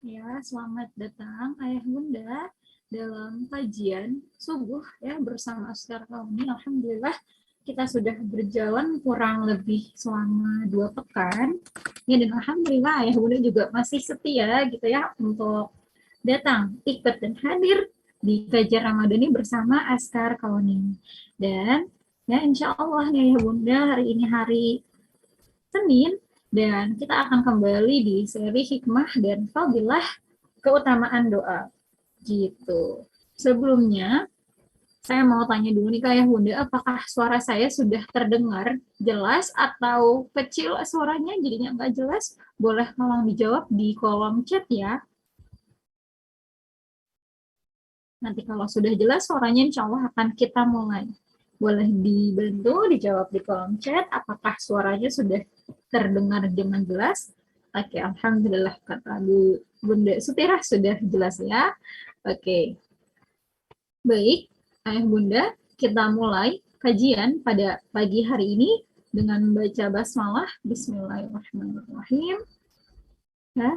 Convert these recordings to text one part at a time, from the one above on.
Ya, selamat datang Ayah Bunda dalam kajian subuh ya bersama Ustaz Kauni. Alhamdulillah kita sudah berjalan kurang lebih selama 2 pekan. Ya, dan Alhamdulillah Ayah Bunda juga masih setia gitu ya untuk datang, ikut dan hadir di kajian Ramadan ini bersama Askar Kauni. Dan ya insya Allah nih Ayah Bunda hari ini hari Senin dan kita akan kembali di seri hikmah dan fadilah keutamaan doa gitu. Sebelumnya saya mau tanya dulu nih Kak Bunda, apakah suara saya sudah terdengar jelas atau kecil suaranya jadinya nggak jelas? Boleh tolong dijawab di kolom chat ya. Nanti kalau sudah jelas suaranya insya Allah akan kita mulai. Boleh dibantu dijawab di kolom chat apakah suaranya sudah terdengar dengan jelas. Oke, Alhamdulillah kata Bu Bunda Sutirah sudah jelas ya. Oke, baik, Ayah Bunda, kita mulai kajian pada pagi hari ini dengan membaca basmalah. Bismillahirrahmanirrahim. Ya,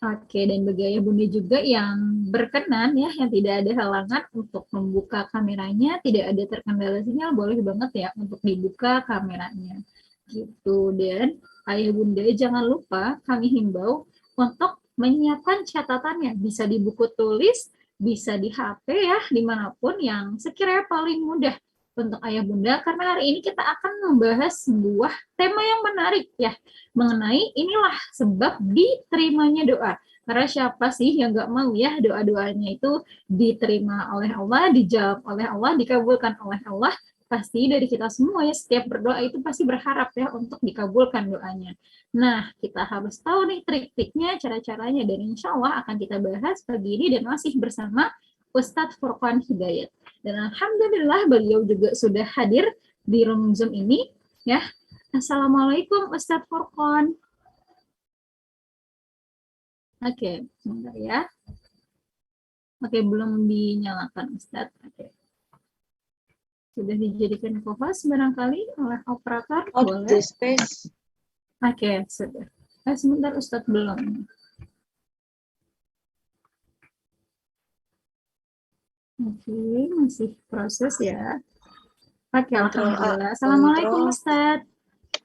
oke, dan bagi Ayah Bunda juga yang berkenan ya, yang tidak ada halangan untuk membuka kameranya, tidak ada terkendala sinyal, boleh banget ya untuk dibuka kameranya. Gitu, dan Ayah Bunda jangan lupa kami himbau untuk menyiapkan catatannya, bisa di buku tulis, bisa di HP ya, dimanapun yang sekiranya paling mudah untuk Ayah Bunda, karena hari ini kita akan membahas sebuah tema yang menarik ya, mengenai inilah sebab diterimanya doa. Karena siapa sih yang gak mau ya doa-doanya itu diterima oleh Allah, dijawab oleh Allah, dikabulkan oleh Allah. Pasti dari kita semua ya, setiap berdoa itu pasti berharap ya untuk dikabulkan doanya. Nah, kita harus tahu nih trik-triknya, cara-caranya, dan insya Allah akan kita bahas pagi ini dan masih bersama Ustadz Furqan Hidayat. Dan Alhamdulillah beliau juga sudah hadir di room Zoom ini ya. Assalamualaikum Ustadz Furqan. Oke, sebentar ya. Oke, belum dinyalakan Ustadz. Oke. Sudah dijadikan co-host barangkali oleh operator. Boleh. Oke, sudah. Sebentar Ustadz belum. Oke, masih proses ya. Oke, alhamdulillah. Assalamualaikum Ustadz.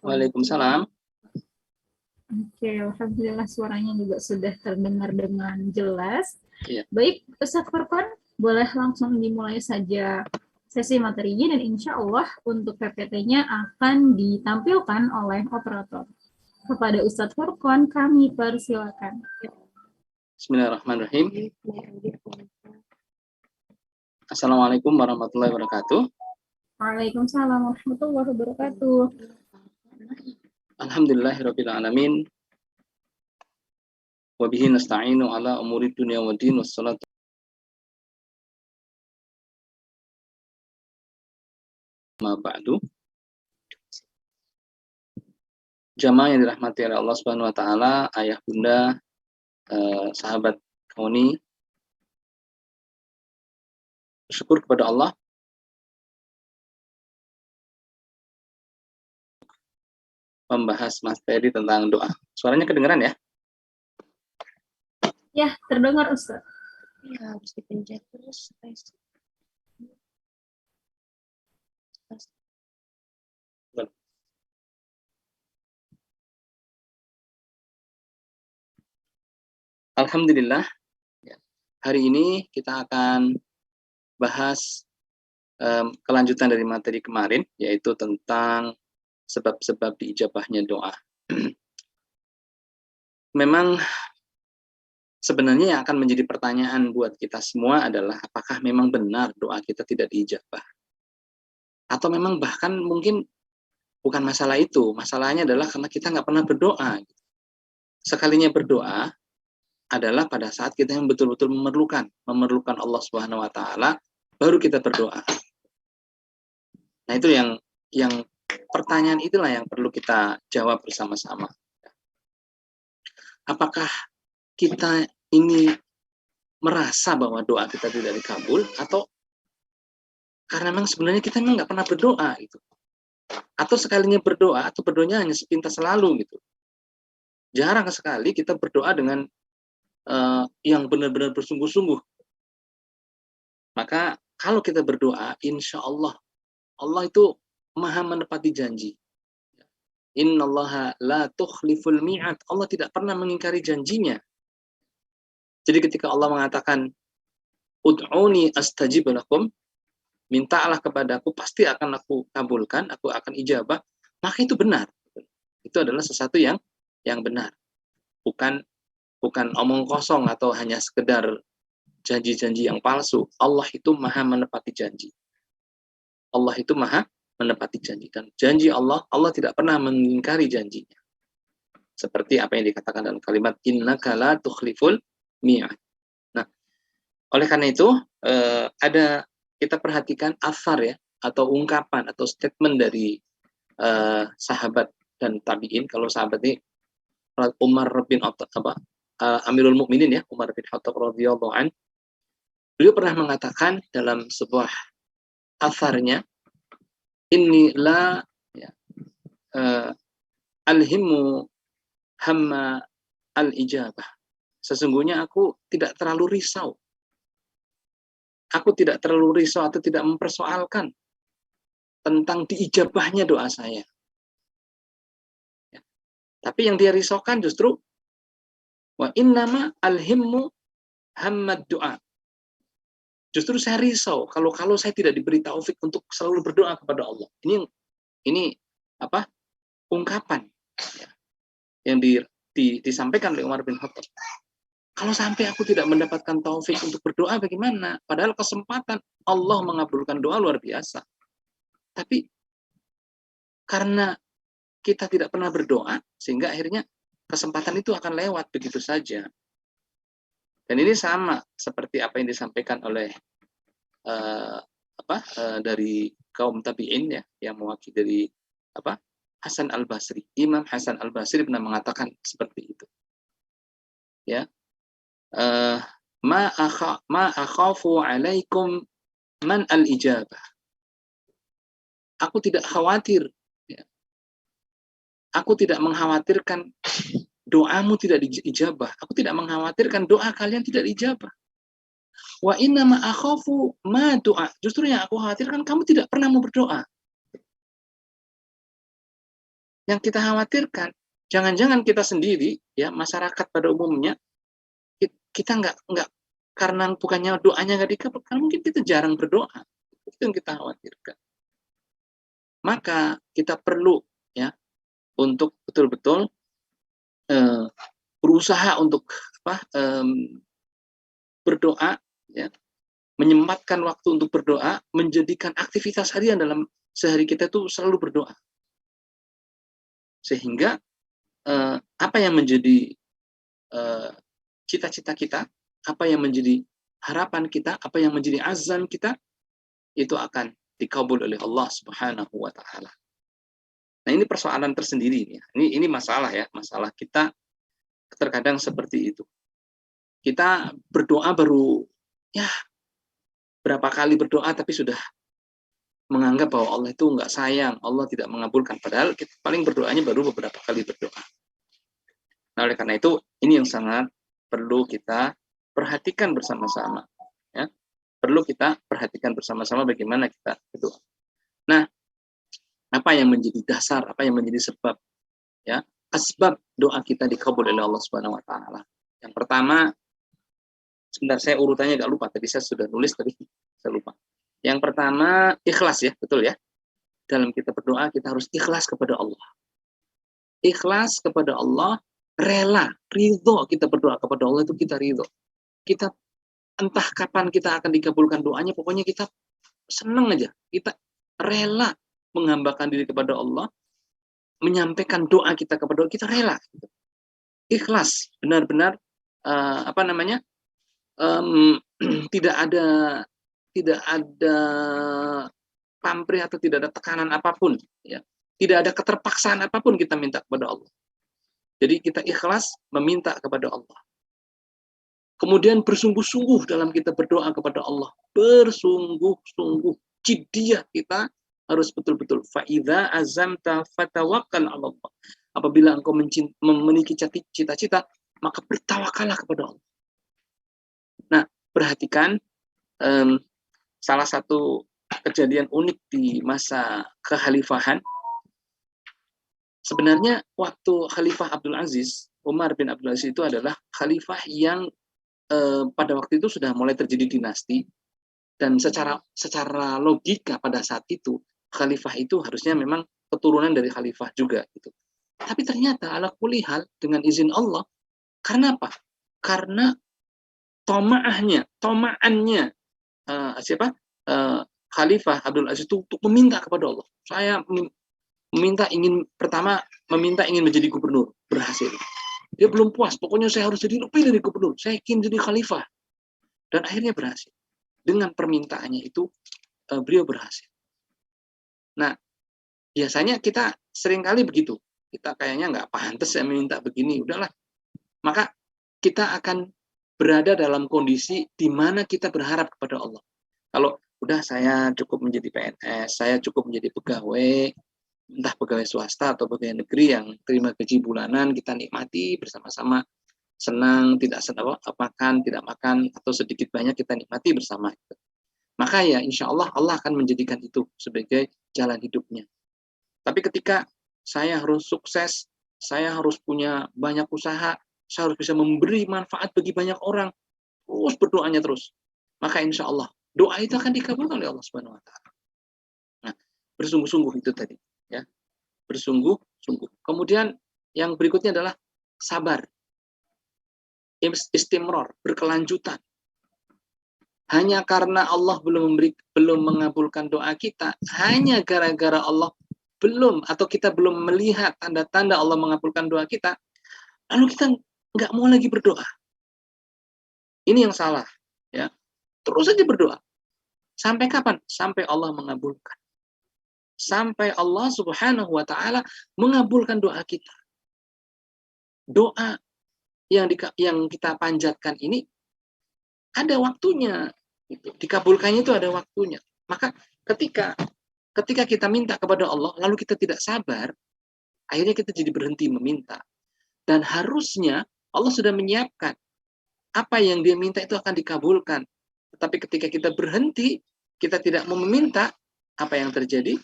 Waalaikumsalam. Oke, alhamdulillah suaranya juga sudah terdengar dengan jelas. Iya. Baik, Ustadz Furqan, boleh langsung dimulai saja sesi materinya dan insya Allah untuk PPT-nya akan ditampilkan oleh operator. Kepada Ustadz Furqan, kami persilakan. Bismillahirrahmanirrahim. Assalamualaikum warahmatullahi wabarakatuh. Waalaikumsalam warahmatullahi wabarakatuh. Alhamdulillahirabbil alamin. Wa bihi nasta'inu ala umuri dunya waddin wassalatu ma ba'du. Jamaah yang dirahmati oleh Allah Subhanahu wa taala, ayah bunda, sahabat Kauni, bersyukur kepada Allah membahas materi tentang doa. Suaranya kedengeran ya? Ya, terdengar Ustaz. Ya, harus dipencet terus. Alhamdulillah, hari ini kita akan bahas kelanjutan dari materi kemarin, yaitu tentang sebab-sebab diijabahnya doa. Memang sebenarnya yang akan menjadi pertanyaan buat kita semua adalah apakah memang benar doa kita tidak diijabah? Atau memang bahkan mungkin bukan masalah itu, masalahnya adalah karena kita nggak pernah berdoa. Sekalinya berdoa adalah pada saat kita yang betul-betul memerlukan Allah Subhanahu wa taala, baru kita berdoa. Nah, itu yang pertanyaan itulah yang perlu kita jawab bersama-sama. Apakah kita ini merasa bahwa doa kita tidak dikabul, atau karena memang sebenarnya kita memang nggak pernah berdoa gitu, atau sekalinya berdoa atau berdoanya hanya sepintas selalu gitu. Jarang sekali kita berdoa dengan yang benar-benar bersungguh-sungguh. Maka kalau kita berdoa, insya Allah, Allah itu maha menepati janji. Innallaha la tukhliful mi'ad. Allah tidak pernah mengingkari janjinya. Jadi ketika Allah mengatakan, ud'uni astajib lakum, mintalah kepadaku, pasti akan aku kabulkan, aku akan ijabah, maka itu benar. Itu adalah sesuatu yang benar. Bukan omong kosong atau hanya sekedar janji-janji yang palsu. Allah itu maha menepati janji. Allah itu maha menepati janji. Dan janji Allah tidak pernah mengingkari janjinya. Seperti apa yang dikatakan dalam kalimat, innaka la tukhliful mi'ad. Nah, oleh karena itu, kita perhatikan asar ya, atau ungkapan, atau statement dari sahabat dan tabi'in. Kalau sahabat ini, Umar bin Amirul Mukminin ya, Umar bin Khattab radhiyallahu an. Beliau pernah mengatakan dalam sebuah asarnya, inni la alhimu hamma al-ijabah. Sesungguhnya aku tidak terlalu risau. Aku tidak terlalu risau atau tidak mempersoalkan tentang diijabahnya doa saya. Ya. Tapi yang dia risaukan justru wa innama alhimmu hammad doa. Justru saya risau kalau saya tidak diberi taufik untuk selalu berdoa kepada Allah. Ini apa? Ungkapan ya, yang disampaikan oleh Umar bin Khattab. Kalau sampai aku tidak mendapatkan taufik untuk berdoa bagaimana? Padahal kesempatan Allah mengabulkan doa luar biasa. Tapi karena kita tidak pernah berdoa, sehingga akhirnya kesempatan itu akan lewat begitu saja. Dan ini sama seperti apa yang disampaikan oleh dari kaum tabi'in ya, yang mewakili dari Hasan al-Basri. Imam Hasan al-Basri pernah mengatakan seperti itu. Ya. Ma akhafu alaikum man al-ijabah. Aku tidak khawatir ya. Aku tidak mengkhawatirkan doamu tidak diijabah. Aku tidak mengkhawatirkan doa kalian tidak diijabah. Wa inna ma akhafu ma doa. Justru yang aku khawatirkan kamu tidak pernah mau berdoa. Yang kita khawatirkan, jangan-jangan kita sendiri, ya masyarakat pada umumnya, kita nggak karena bukannya doanya nggak dikabul, karena mungkin kita jarang berdoa. Itu yang kita khawatirkan. Maka kita perlu ya untuk betul-betul berusaha untuk berdoa, ya, menyempatkan waktu untuk berdoa, menjadikan aktivitas harian dalam sehari kita itu selalu berdoa. Sehingga apa yang menjadi cita-cita kita, apa yang menjadi harapan kita, apa yang menjadi azam kita, itu akan dikabul oleh Allah Subhanahu wa Ta'ala. Nah, ini persoalan tersendiri ya. Ini masalah ya, masalah kita terkadang seperti itu. Kita berdoa baru ya berapa kali berdoa tapi sudah menganggap bahwa Allah itu nggak sayang, Allah tidak mengabulkan. Padahal kita paling berdoanya baru beberapa kali berdoa. Nah, oleh karena itu ini yang sangat perlu kita perhatikan bersama-sama. Ya. Perlu kita perhatikan bersama-sama bagaimana kita berdoa. Nah, apa yang menjadi dasar, apa yang menjadi sebab, ya, asbab doa kita dikabul oleh Allah Subhanahu wa Ta'ala. Yang pertama, sebentar saya urutannya agak lupa, tadi saya sudah nulis tapi saya lupa. Yang pertama, ikhlas ya, betul ya. Dalam kita berdoa kita harus ikhlas kepada Allah. Ikhlas kepada Allah, rela, ridho kita berdoa kepada Allah itu kita ridho. Kita entah kapan kita akan dikabulkan doanya, pokoknya kita senang aja. Kita rela menghambakan diri kepada Allah, menyampaikan doa kita kepada Allah, kita rela. Ikhlas, benar-benar tidak ada pamrih atau tidak ada tekanan apapun, ya. Tidak ada keterpaksaan apapun kita minta kepada Allah. Jadi kita ikhlas meminta kepada Allah. Kemudian bersungguh-sungguh dalam kita berdoa kepada Allah. Bersungguh-sungguh. Jiddiyah kita harus betul-betul. Fa'idha azamta fatawakkal Allah. Apabila engkau memiliki cita-cita, maka bertawakallah kepada Allah. perhatikan salah satu kejadian unik di masa kekhalifahan. Sebenarnya waktu Khalifah Abdul Aziz, Umar bin Abdul Aziz itu adalah khalifah yang pada waktu itu sudah mulai terjadi dinasti, dan secara logika pada saat itu khalifah itu harusnya memang keturunan dari khalifah juga gitu. Tapi ternyata ala kulli hal dengan izin Allah, karena apa? Karena tomaannya Khalifah Abdul Aziz itu untuk meminta kepada Allah. Saya meminta ingin menjadi gubernur, berhasil. Dia belum puas, pokoknya saya harus jadi lebih dari gubernur, saya ingin jadi khalifah. Dan akhirnya berhasil. Dengan permintaannya itu, beliau berhasil. Nah, biasanya kita seringkali begitu. Kita kayaknya nggak pantas saya minta begini, udahlah. Maka kita akan berada dalam kondisi di mana kita berharap kepada Allah. Kalau udah saya cukup menjadi PNS, saya cukup menjadi pegawai, entah pegawai swasta atau pegawai negeri yang terima gaji bulanan, kita nikmati bersama-sama, senang, tidak makan, tidak makan, atau sedikit banyak kita nikmati bersama. Maka ya insya Allah Allah akan menjadikan itu sebagai jalan hidupnya. Tapi ketika saya harus sukses, saya harus punya banyak usaha, saya harus bisa memberi manfaat bagi banyak orang, terus berdoanya terus, maka insya Allah doa itu akan dikabulkan oleh Allah Subhanahu Wa Taala. Nah, bersungguh-sungguh itu tadi, ya, bersungguh-sungguh. Kemudian yang berikutnya adalah sabar, istimror, berkelanjutan. Hanya karena Allah belum mengabulkan doa kita, hanya gara-gara Allah belum, atau kita belum melihat tanda-tanda Allah mengabulkan doa kita, lalu kita nggak mau lagi berdoa. Ini yang salah, ya. Terus saja berdoa. Sampai kapan? Sampai Allah mengabulkan. Sampai Allah Subhanahu Wa Taala mengabulkan doa kita. Doa yang kita panjatkan ini ada waktunya. Dikabulkannya itu ada waktunya. Maka ketika kita minta kepada Allah, lalu kita tidak sabar, akhirnya kita jadi berhenti meminta. Dan harusnya Allah sudah menyiapkan apa yang dia minta itu akan dikabulkan. Tetapi ketika kita berhenti, kita tidak mau meminta, apa yang terjadi?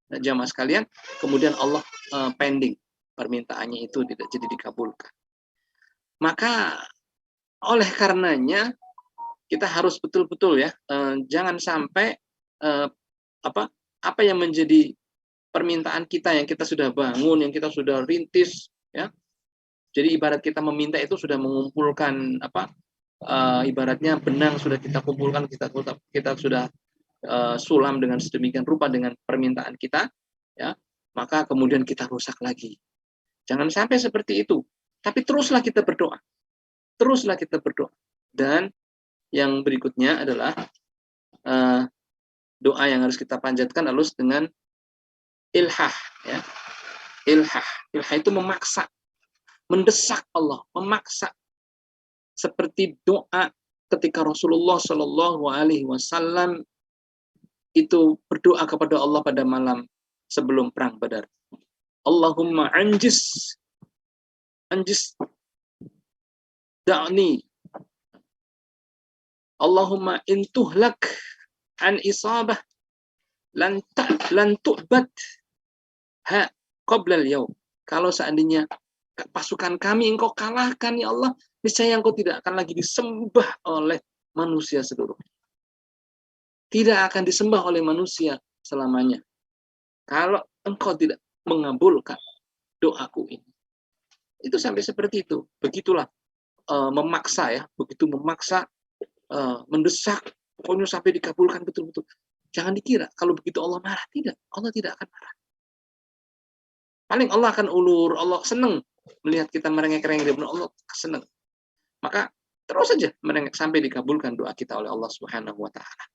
Nah, jamaah sekalian, kemudian Allah pending, permintaannya itu tidak jadi dikabulkan. Maka oleh karenanya kita harus betul-betul ya, jangan sampai apa yang menjadi permintaan kita yang kita sudah bangun, yang kita sudah rintis, ya. Jadi ibarat kita meminta itu sudah mengumpulkan ibaratnya benang sudah kita kumpulkan, kita sudah sulam dengan sedemikian rupa dengan permintaan kita, ya. Maka kemudian kita rusak lagi. Jangan sampai seperti itu. Tapi teruslah kita berdoa. Teruslah kita berdoa. Dan yang berikutnya adalah doa yang harus kita panjatkan halus dengan ilhah, ya. Ilhah itu memaksa, mendesak Allah, memaksa. Seperti doa ketika Rasulullah Shallallahu Alaihi Wasallam itu berdoa kepada Allah pada malam sebelum perang Badar. Allahumma anjis da'ni. Allahumma intuhlak an isabah lan tu'bad ha qabla al-yaum. Kalau seandainya pasukan kami engkau kalahkan ya Allah, niscaya engkau tidak akan lagi disembah oleh manusia seluruhnya. Tidak akan disembah oleh manusia selamanya kalau engkau tidak mengabulkan doaku ini. Itu sampai seperti itu. Begitulah memaksa, ya, begitu memaksa, mendesak, pokoknya sampai dikabulkan betul-betul. Jangan dikira kalau begitu Allah marah. Tidak, Allah tidak akan marah. Paling Allah akan ulur, Allah senang melihat kita merengek-rengek, Allah senang. Maka terus saja merengek sampai dikabulkan doa kita oleh Allah Subhanahu Wa Taala.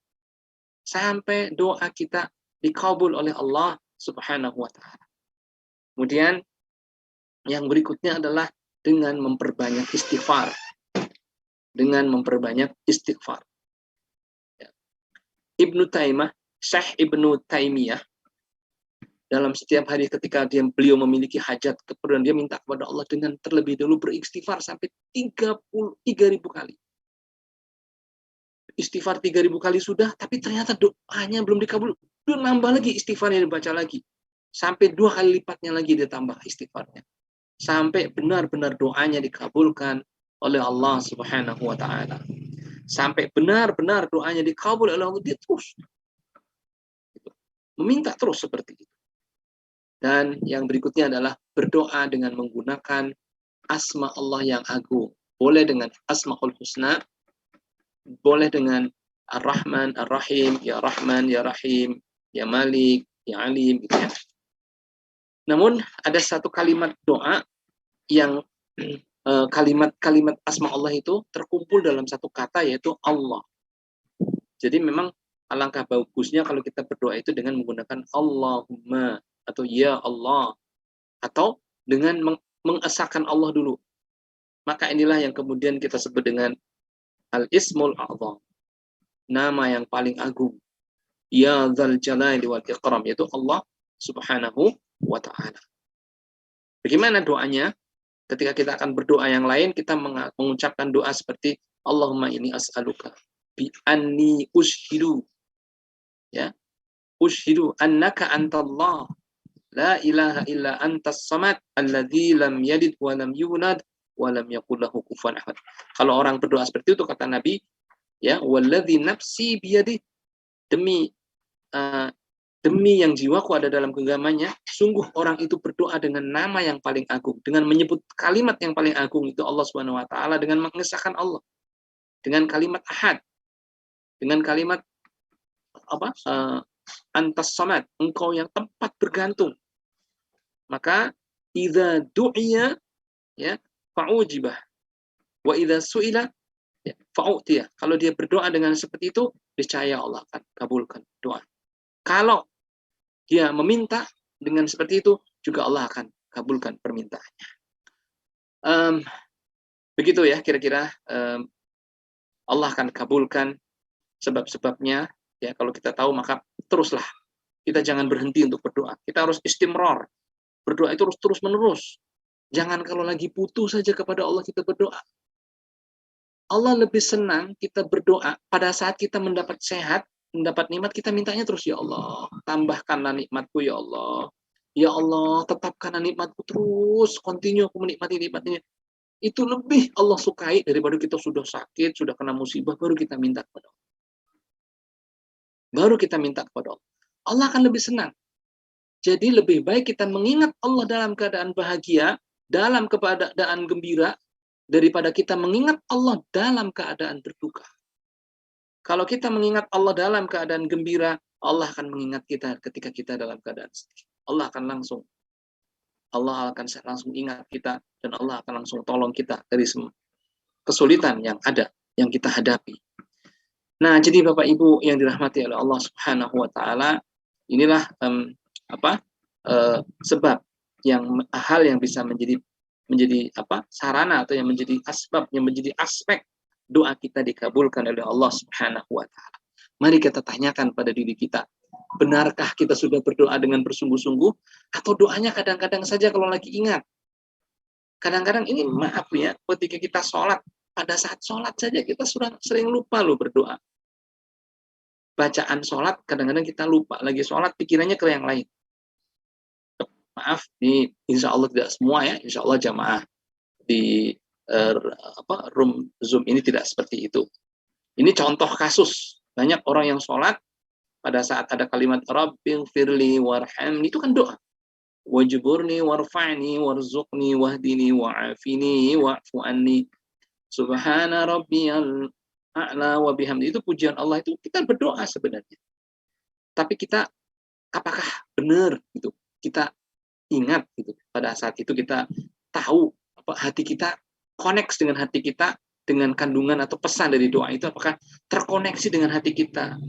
Sampai doa kita dikabul oleh Allah Subhanahu Wa Taala. Kemudian yang berikutnya adalah dengan memperbanyak istighfar. Dengan memperbanyak istighfar. Ibnu Taimiyah, Syekh Ibnu Taimiyah, dalam setiap hari ketika beliau memiliki hajat, kemudian dia minta kepada Allah dengan terlebih dahulu beristighfar sampai 33.000 kali. istighfar 3.000 kali sudah, tapi ternyata doanya belum dikabul, dia nambah lagi istighfarnya, dibaca lagi. Sampai 2 kali lipatnya lagi ditambah istighfarnya. Sampai benar-benar doanya dikabulkan oleh Allah Subhanahu wa taala. Sampai benar-benar doanya dikabul oleh Allah, dia terus meminta terus seperti itu. Dan yang berikutnya adalah berdoa dengan menggunakan asma Allah yang agung. Boleh dengan Asmaul Husna, boleh dengan Ar-Rahman, Ar-Rahim, Ya Rahman, Ya Rahim, Ya Malik, Ya Alim, gitu ya. Namun ada satu kalimat doa yang kalimat-kalimat asma Allah itu terkumpul dalam satu kata, yaitu Allah. Jadi memang alangkah bagusnya kalau kita berdoa itu dengan menggunakan Allahumma atau Ya Allah, atau dengan mengesahkan Allah dulu. Maka inilah yang kemudian kita sebut dengan Al-Ismul A'zam, nama yang paling agung, Ya Dzal Jalali wal Ikram, yaitu Allah Subhanahu wa ta'ala. Bagaimana doanya? Ketika kita akan berdoa yang lain, kita mengucapkan doa seperti Allahumma inni as'aluka bi anni ushidu, ya, ushidu annaka antallah la ilaha illa antas samad alladzi lam yalid wa lam yulad wa lam yakul lahu kufuwan ahad. Kalau orang berdoa seperti itu, kata Nabi, ya, walladzi nafsi biyadi, demi demi yang jiwaku ada dalam genggamannya, sungguh orang itu berdoa dengan nama yang paling agung, dengan menyebut kalimat yang paling agung, itu Allah Subhanahu wa taala, dengan mengesahkan Allah, dengan kalimat ahad, dengan kalimat apa? Antas samad, engkau yang tempat bergantung. Maka idza du'iya, ya, fa'ujibah, wa idza su'ila, ya, fa'utiyah. Kalau dia berdoa dengan seperti itu, niscaya Allah akan kabulkan doa. Kalau dia meminta dengan seperti itu, juga Allah akan kabulkan permintaannya. Begitu ya kira-kira, Allah akan kabulkan sebab-sebabnya. Ya, kalau kita tahu, maka teruslah. Kita jangan berhenti untuk berdoa. Kita harus istimrar. Berdoa itu harus terus-menerus. Jangan kalau lagi butuh saja kepada Allah kita berdoa. Allah lebih senang kita berdoa pada saat kita mendapat sehat, mendapat nikmat, kita mintanya terus, ya Allah, tambahkanlah nikmatku, ya Allah. Ya Allah, tetapkanlah nikmatku terus, continue aku menikmati nikmatnya. Itu lebih Allah sukai daripada kita sudah sakit, sudah kena musibah, baru kita minta kepada Allah. Baru kita minta kepada Allah. Allah akan lebih senang. Jadi lebih baik kita mengingat Allah dalam keadaan bahagia, dalam keadaan gembira, daripada kita mengingat Allah dalam keadaan berduka. Kalau kita mengingat Allah dalam keadaan gembira, Allah akan mengingat kita ketika kita dalam keadaan sedih. Allah akan langsung ingat kita, dan Allah akan langsung tolong kita dari semua kesulitan yang ada, yang kita hadapi. Nah, jadi Bapak Ibu yang dirahmati oleh Allah Subhanahu wa taala, inilah sebab hal yang bisa menjadi sarana, atau yang menjadi asbab, yang menjadi aspek doa kita dikabulkan oleh Allah Subhanahu wa taala. Mari kita tanyakan pada diri kita, benarkah kita sudah berdoa dengan bersungguh-sungguh, atau doanya kadang-kadang saja kalau lagi ingat. Kadang-kadang ini, maaf ya, ketika kita sholat, pada saat sholat saja kita sudah sering lupa loh berdoa. Bacaan sholat kadang-kadang kita lupa, lagi sholat pikirannya ke yang lain. Maaf, ini insya Allah tidak semua ya, insya Allah jamaah di room Zoom ini tidak seperti itu. Ini contoh kasus, banyak orang yang sholat pada saat ada kalimat Rabbighfirli warhamni, itu kan doa. Wajburni warfa'ni warzuqni wahdini wa'afini wa'fu anni subhana rabbiyal a'la wa bihamdi, itu pujian Allah, itu kita berdoa sebenarnya. Tapi kita apakah benar gitu? Kita ingat gitu. Pada saat itu kita tahu hati kita connect dengan hati kita, dengan kandungan atau pesan dari doa itu, apakah terkoneksi dengan hati kita,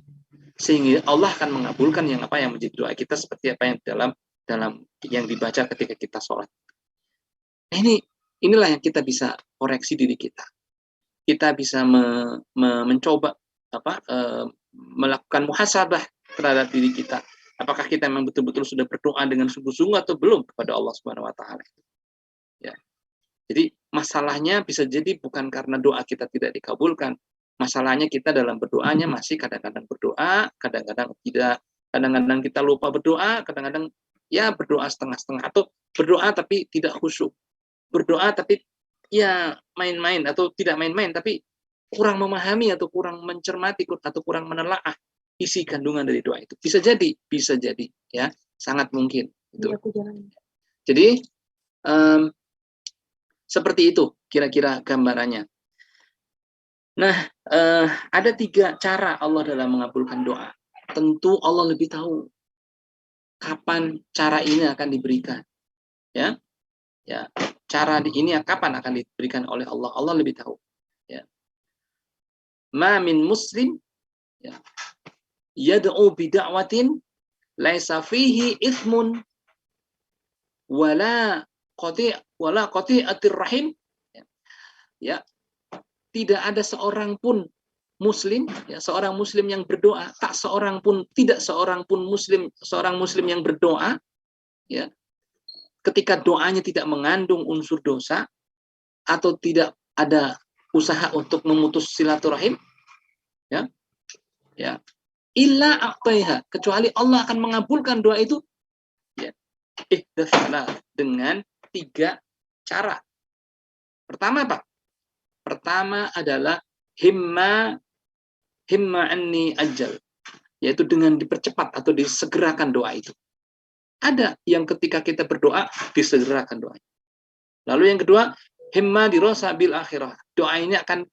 sehingga Allah akan mengabulkan yang menjadi doa kita, seperti apa yang dalam yang dibaca ketika kita sholat. Inilah yang kita bisa koreksi diri kita. Kita bisa mencoba melakukan muhasabah terhadap diri kita. Apakah kita memang betul-betul sudah berdoa dengan sungguh-sungguh atau belum kepada Allah Subhanahu wa taala. Ya. Jadi masalahnya bisa jadi bukan karena doa kita tidak dikabulkan, Masalahnya kita dalam berdoanya masih kadang-kadang berdoa, kadang-kadang tidak. Kadang-kadang kita lupa berdoa, kadang-kadang ya berdoa setengah-setengah, atau berdoa tapi tidak khusyuk. Berdoa tapi ya main-main, atau tidak main-main tapi kurang memahami atau kurang mencermati atau kurang menelaah isi kandungan dari doa itu. Bisa jadi ya, sangat mungkin itu. Jadi seperti itu kira-kira gambarannya. Nah, ada 3 cara Allah dalam mengabulkan doa. Tentu Allah lebih tahu kapan cara ini akan diberikan. Ya, cara ini kapan akan diberikan oleh Allah. Allah lebih tahu. Ya. Ma min muslim ya, yad'u bida'watin laisa fihi ithmun wala qati'atir rahim. Ya, tidak ada seorang pun muslim, ya, seorang muslim yang berdoa, tidak seorang pun seorang muslim yang berdoa, ya, ketika doanya tidak mengandung unsur dosa atau tidak ada usaha untuk memutus silaturahim, ya, illa a'taiha, kecuali Allah akan mengabulkan doa itu, ya, dengan 3 cara. Pertama apa? Pertama adalah himma anni ajal, yaitu dengan dipercepat atau disegerakan doa itu. Ada yang ketika kita berdoa disegerakan doa. Lalu yang kedua, himma dirosa bil akhirah. Doa ini akan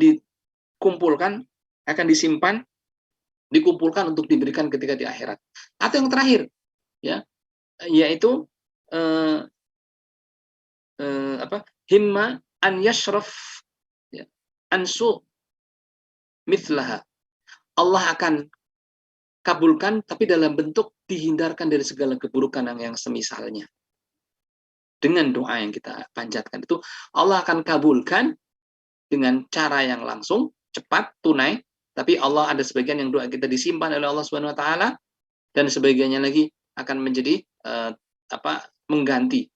dikumpulkan, akan disimpan, dikumpulkan untuk diberikan ketika di akhirat. Atau yang terakhir, ya, yaitu himma an yashraf, ya, ansu mithlaha. Allah akan kabulkan tapi dalam bentuk dihindarkan dari segala keburukan yang semisalnya. Dengan doa yang kita panjatkan itu, Allah akan kabulkan dengan cara yang langsung, cepat, tunai, tapi Allah ada sebagian yang doa kita disimpan oleh Allah Subhanahu wa taala, dan sebagiannya lagi akan menjadi mengganti.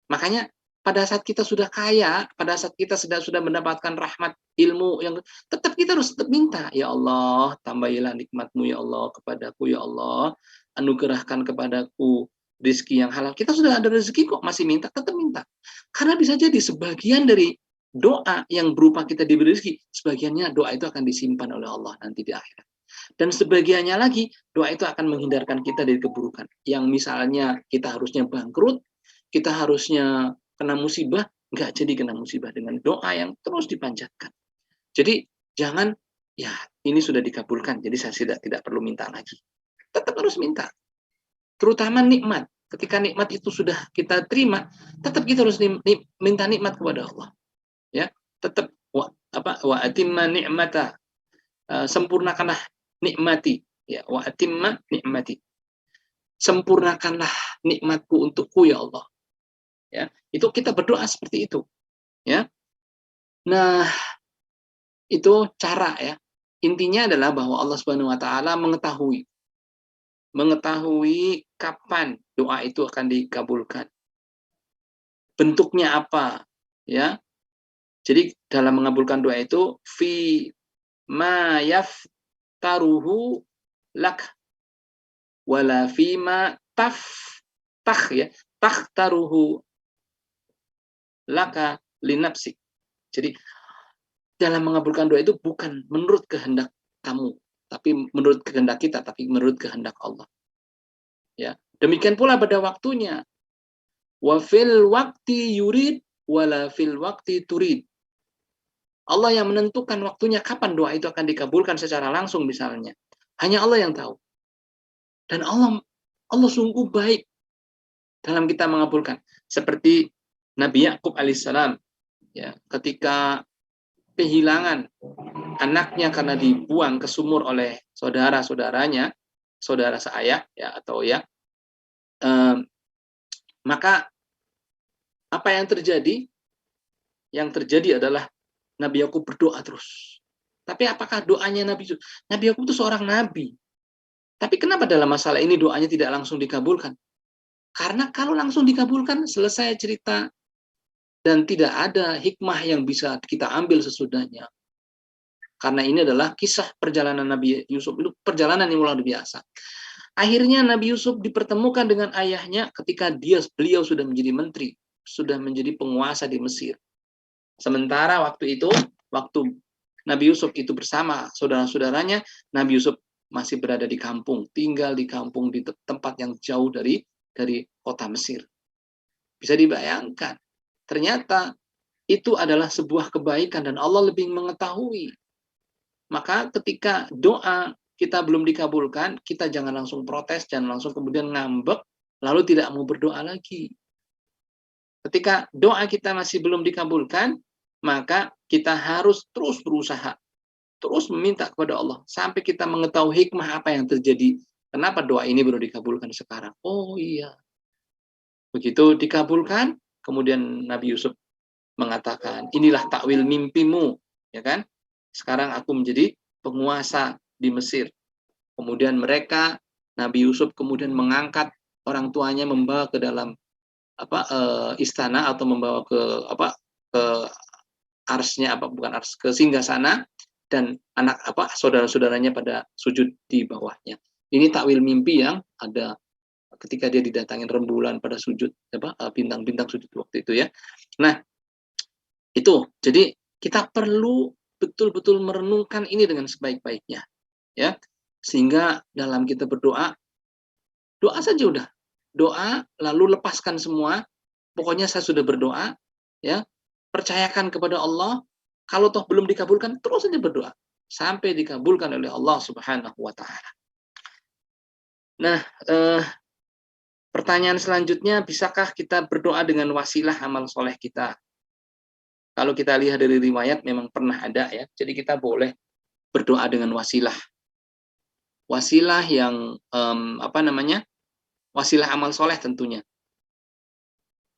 Makanya pada saat kita sudah kaya, pada saat kita sudah mendapatkan rahmat ilmu yang tetap kita harus minta, ya Allah, tambahilah nikmat-Mu ya Allah kepadaku, ya Allah, anugerahkan kepadaku rezeki yang halal. Kita sudah ada rezeki kok, masih minta, tetap minta. Karena bisa jadi sebagian dari doa yang berupa kita diberi rezeki, sebagiannya doa itu akan disimpan oleh Allah nanti di akhirat. Dan sebagiannya lagi, doa itu akan menghindarkan kita dari keburukan. Yang misalnya kita harusnya bangkrut, kita harusnya kena musibah, nggak jadi kena musibah dengan doa yang terus dipanjatkan. Jadi jangan, ya ini sudah dikabulkan, jadi saya tidak perlu minta lagi. Tetap harus minta. Terutama nikmat. Ketika nikmat itu sudah kita terima, tetap kita harus minta nikmat kepada Allah. Ya, tetap wa atimma ni'mata, sempurnakanlah nikmati, ya, wa atimma nikmati. Sempurnakanlah nikmatku untukku ya Allah. Ya, itu kita berdoa seperti itu, ya. Nah, itu cara, ya. Intinya adalah bahwa Allah Subhanahu wa taala mengetahui kapan doa itu akan dikabulkan. Bentuknya apa, ya. Jadi dalam mengabulkan doa itu fi ma yaftaruhu lak wala fi ma takhtaruhu laka linapsik. Jadi dalam mengabulkan doa itu bukan menurut kehendak kamu, tapi menurut kehendak kita, tapi menurut kehendak Allah. Ya, demikian pula pada waktunya. Wa fil waqti yurid wala fil waqti turid. Allah yang menentukan waktunya kapan doa itu akan dikabulkan secara langsung misalnya. Hanya Allah yang tahu. Dan Allah sungguh baik dalam kita mengabulkan. Seperti Nabi Yakub alaihissalam, ya, ketika kehilangan anaknya karena dibuang ke sumur oleh saudara-saudaranya, saudara seayah, ya, atau ya, maka apa yang terjadi? Yang terjadi adalah Nabi Yakub berdoa terus. Tapi apakah doanya Nabi Yakub itu seorang nabi? Tapi kenapa dalam masalah ini doanya tidak langsung dikabulkan? Karena kalau langsung dikabulkan, selesai cerita dan tidak ada hikmah yang bisa kita ambil sesudahnya. Karena ini adalah kisah perjalanan Nabi Yusuf, itu perjalanan yang luar biasa. Akhirnya Nabi Yusuf dipertemukan dengan ayahnya ketika beliau sudah menjadi menteri, sudah menjadi penguasa di Mesir. Sementara waktu itu, waktu Nabi Yusuf itu bersama saudara-saudaranya, Nabi Yusuf masih berada di kampung, tinggal di kampung di tempat yang jauh dari kota Mesir. Bisa dibayangkan, ternyata itu adalah sebuah kebaikan dan Allah lebih mengetahui. Maka ketika doa kita belum dikabulkan, kita jangan langsung protes, jangan langsung kemudian ngambek, lalu tidak mau berdoa lagi. Ketika doa kita masih belum dikabulkan, maka kita harus terus berusaha, terus meminta kepada Allah, sampai kita mengetahui hikmah apa yang terjadi. Kenapa doa ini baru dikabulkan sekarang? Oh iya. Begitu dikabulkan, kemudian Nabi Yusuf mengatakan, inilah takwil mimpimu, ya kan? Sekarang aku menjadi penguasa di Mesir. Kemudian mereka, Nabi Yusuf kemudian mengangkat orang tuanya, membawa ke dalam istana atau membawa ke arsnya, bukan ars, ke singgasana, dan saudara-saudaranya pada sujud di bawahnya. Ini takwil mimpi yang ada ketika dia didatangin rembulan pada sujud, bintang-bintang sujud waktu itu ya. Nah, itu. Jadi kita perlu betul-betul merenungkan ini dengan sebaik-baiknya, ya. Sehingga dalam kita berdoa, doa saja udah. Doa lalu lepaskan semua. Pokoknya saya sudah berdoa, ya. Percayakan kepada Allah. Kalau toh belum dikabulkan, terus saja berdoa sampai dikabulkan oleh Allah Subhanahu wa taala. Nah, pertanyaan selanjutnya, bisakah kita berdoa dengan wasilah amal soleh kita? Kalau kita lihat dari riwayat memang pernah ada ya. Jadi kita boleh berdoa dengan wasilah. Wasilah yang wasilah amal soleh tentunya.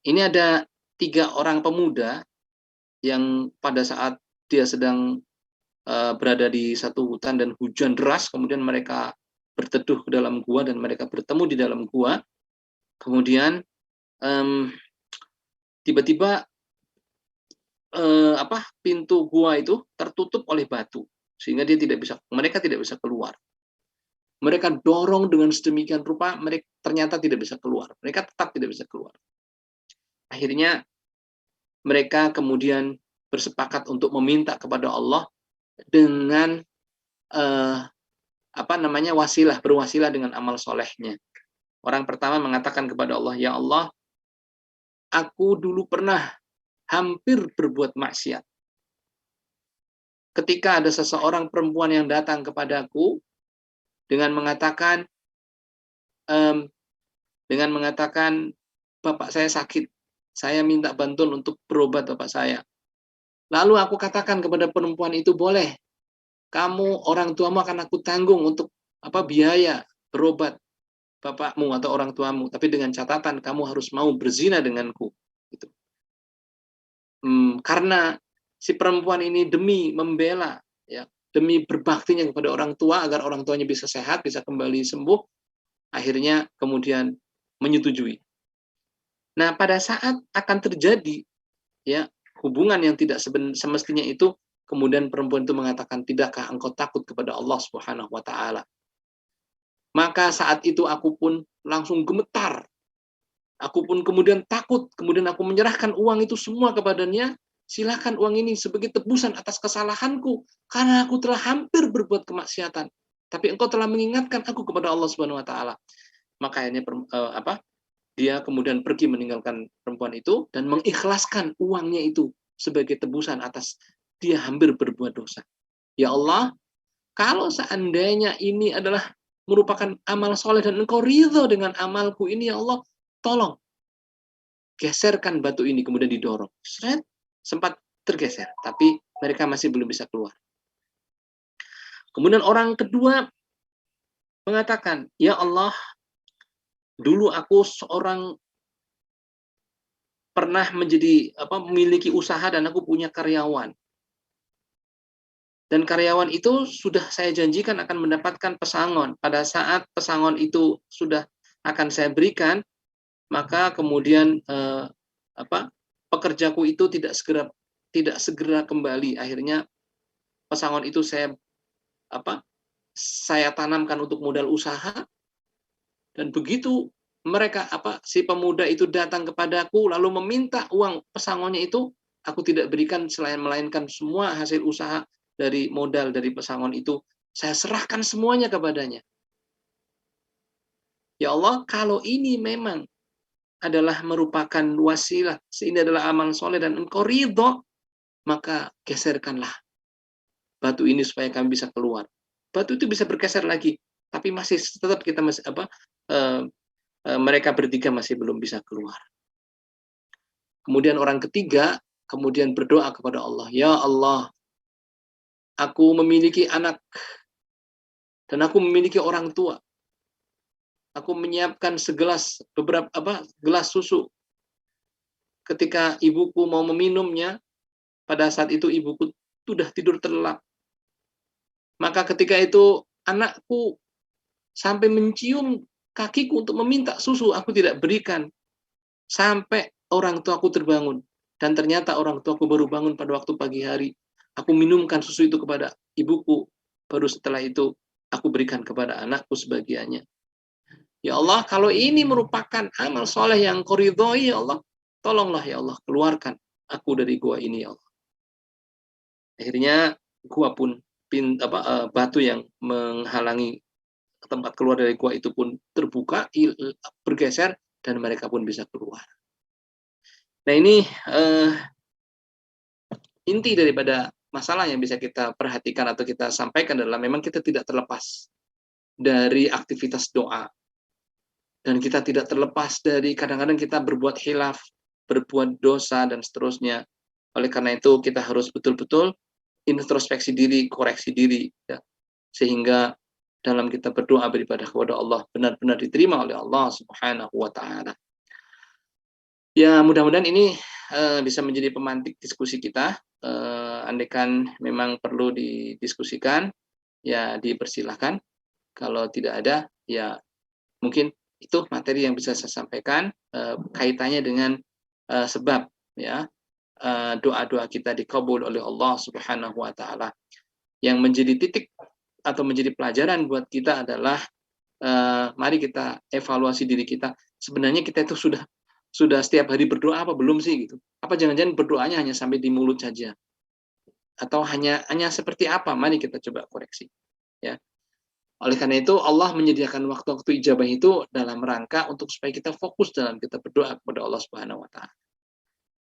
Ini ada 3 orang pemuda yang pada saat dia sedang berada di satu hutan dan hujan deras, kemudian mereka berteduh ke dalam gua dan mereka bertemu di dalam gua. Kemudian tiba-tiba pintu gua itu tertutup oleh batu sehingga mereka tidak bisa keluar. Mereka dorong dengan sedemikian rupa, mereka ternyata tidak bisa keluar. Mereka tetap tidak bisa keluar. Akhirnya mereka kemudian bersepakat untuk meminta kepada Allah dengan berwasilah dengan amal solehnya. Orang pertama mengatakan kepada Allah, ya Allah, aku dulu pernah hampir berbuat maksiat. Ketika ada seseorang perempuan yang datang kepadaku dengan mengatakan, bapak saya sakit, saya minta bantuan untuk berobat bapak saya. Lalu aku katakan kepada perempuan itu, boleh, kamu orang tuamu akan aku tanggung untuk biaya berobat bapakmu atau orang tuamu, tapi dengan catatan kamu harus mau berzina denganku. Gitu. Karena si perempuan ini demi membela, ya, demi berbaktinya kepada orang tua agar orang tuanya bisa sehat, bisa kembali sembuh, akhirnya kemudian menyetujui. Nah, pada saat akan terjadi ya hubungan yang tidak semestinya itu, kemudian perempuan itu mengatakan, tidakkah engkau takut kepada Allah Subhanahu wa taala? Maka saat itu aku pun langsung gemetar. Aku pun kemudian takut, kemudian aku menyerahkan uang itu semua kepadanya. Silakan uang ini sebagai tebusan atas kesalahanku, karena aku telah hampir berbuat kemaksiatan. Tapi engkau telah mengingatkan aku kepada Allah Subhanahu wa taala. Maka akhirnya dia kemudian pergi meninggalkan perempuan itu dan mengikhlaskan uangnya itu sebagai tebusan atas dia hampir berbuat dosa. Ya Allah, kalau seandainya ini adalah merupakan amal soleh dan engkau ridho dengan amalku ini, ya Allah, tolong geserkan batu ini. Kemudian didorong, sempat tergeser, tapi mereka masih belum bisa keluar. Kemudian orang kedua mengatakan, ya Allah, dulu aku pernah memiliki usaha dan aku punya karyawan. Dan karyawan itu sudah saya janjikan akan mendapatkan pesangon. Pada saat pesangon itu sudah akan saya berikan, maka kemudian pekerjaku itu tidak segera kembali. Akhirnya pesangon itu saya tanamkan untuk modal usaha, dan begitu si pemuda itu datang kepadaku lalu meminta uang pesangonnya itu, aku tidak berikan melainkan semua hasil usaha dari modal dari pesangon itu saya serahkan semuanya kepadanya. Ya Allah, kalau ini memang adalah merupakan wasilah, ini adalah amal soleh dan Engkau ridho, maka geserkanlah batu ini supaya kami bisa keluar. Batu itu bisa bergeser lagi, tapi masih tetap kita masih mereka bertiga masih belum bisa keluar. Kemudian orang ketiga kemudian berdoa kepada Allah, ya Allah, aku memiliki anak dan aku memiliki orang tua. Aku menyiapkan gelas susu. Ketika ibuku mau meminumnya, pada saat itu ibuku sudah tidur terlelap. Maka ketika itu anakku sampai mencium kakiku untuk meminta susu, aku tidak berikan. Sampai orang tuaku terbangun. Dan ternyata orang tuaku baru bangun pada waktu pagi hari. Aku minumkan susu itu kepada ibuku. Baru setelah itu aku berikan kepada anakku sebagiannya. Ya Allah, kalau ini merupakan amal soleh yang Kau ridhoi, ya Allah, tolonglah ya Allah, keluarkan aku dari gua ini ya Allah. Akhirnya gua pun batu yang menghalangi tempat keluar dari gua itu pun terbuka, bergeser, dan mereka pun bisa keluar. Nah, ini inti daripada masalah yang bisa kita perhatikan atau kita sampaikan adalah memang kita tidak terlepas dari aktivitas doa. Dan kita tidak terlepas dari kadang-kadang kita berbuat khilaf, berbuat dosa, dan seterusnya. Oleh karena itu kita harus betul-betul introspeksi diri, koreksi diri, ya. Sehingga dalam kita berdoa beribadah kepada Allah benar-benar diterima oleh Allah Subhanahu wa Ta'ala. Ya, mudah-mudahan ini bisa menjadi pemantik diskusi kita. Andaikan memang perlu didiskusikan, ya dipersilahkan. Kalau tidak ada, ya mungkin itu materi yang bisa saya sampaikan kaitannya dengan sebab ya doa-doa kita dikabul oleh Allah Subhanahu wa Ta'ala. Yang menjadi titik atau menjadi pelajaran buat kita adalah mari kita evaluasi diri kita. Sebenarnya kita itu sudah setiap hari berdoa apa belum sih gitu? Apa jangan-jangan berdoanya hanya sampai di mulut saja? Atau hanya seperti apa? Mari kita coba koreksi, ya. Oleh karena itu Allah menyediakan waktu-waktu ijabah itu dalam rangka untuk supaya kita fokus dalam kita berdoa kepada Allah Subhanahu wa Ta'ala.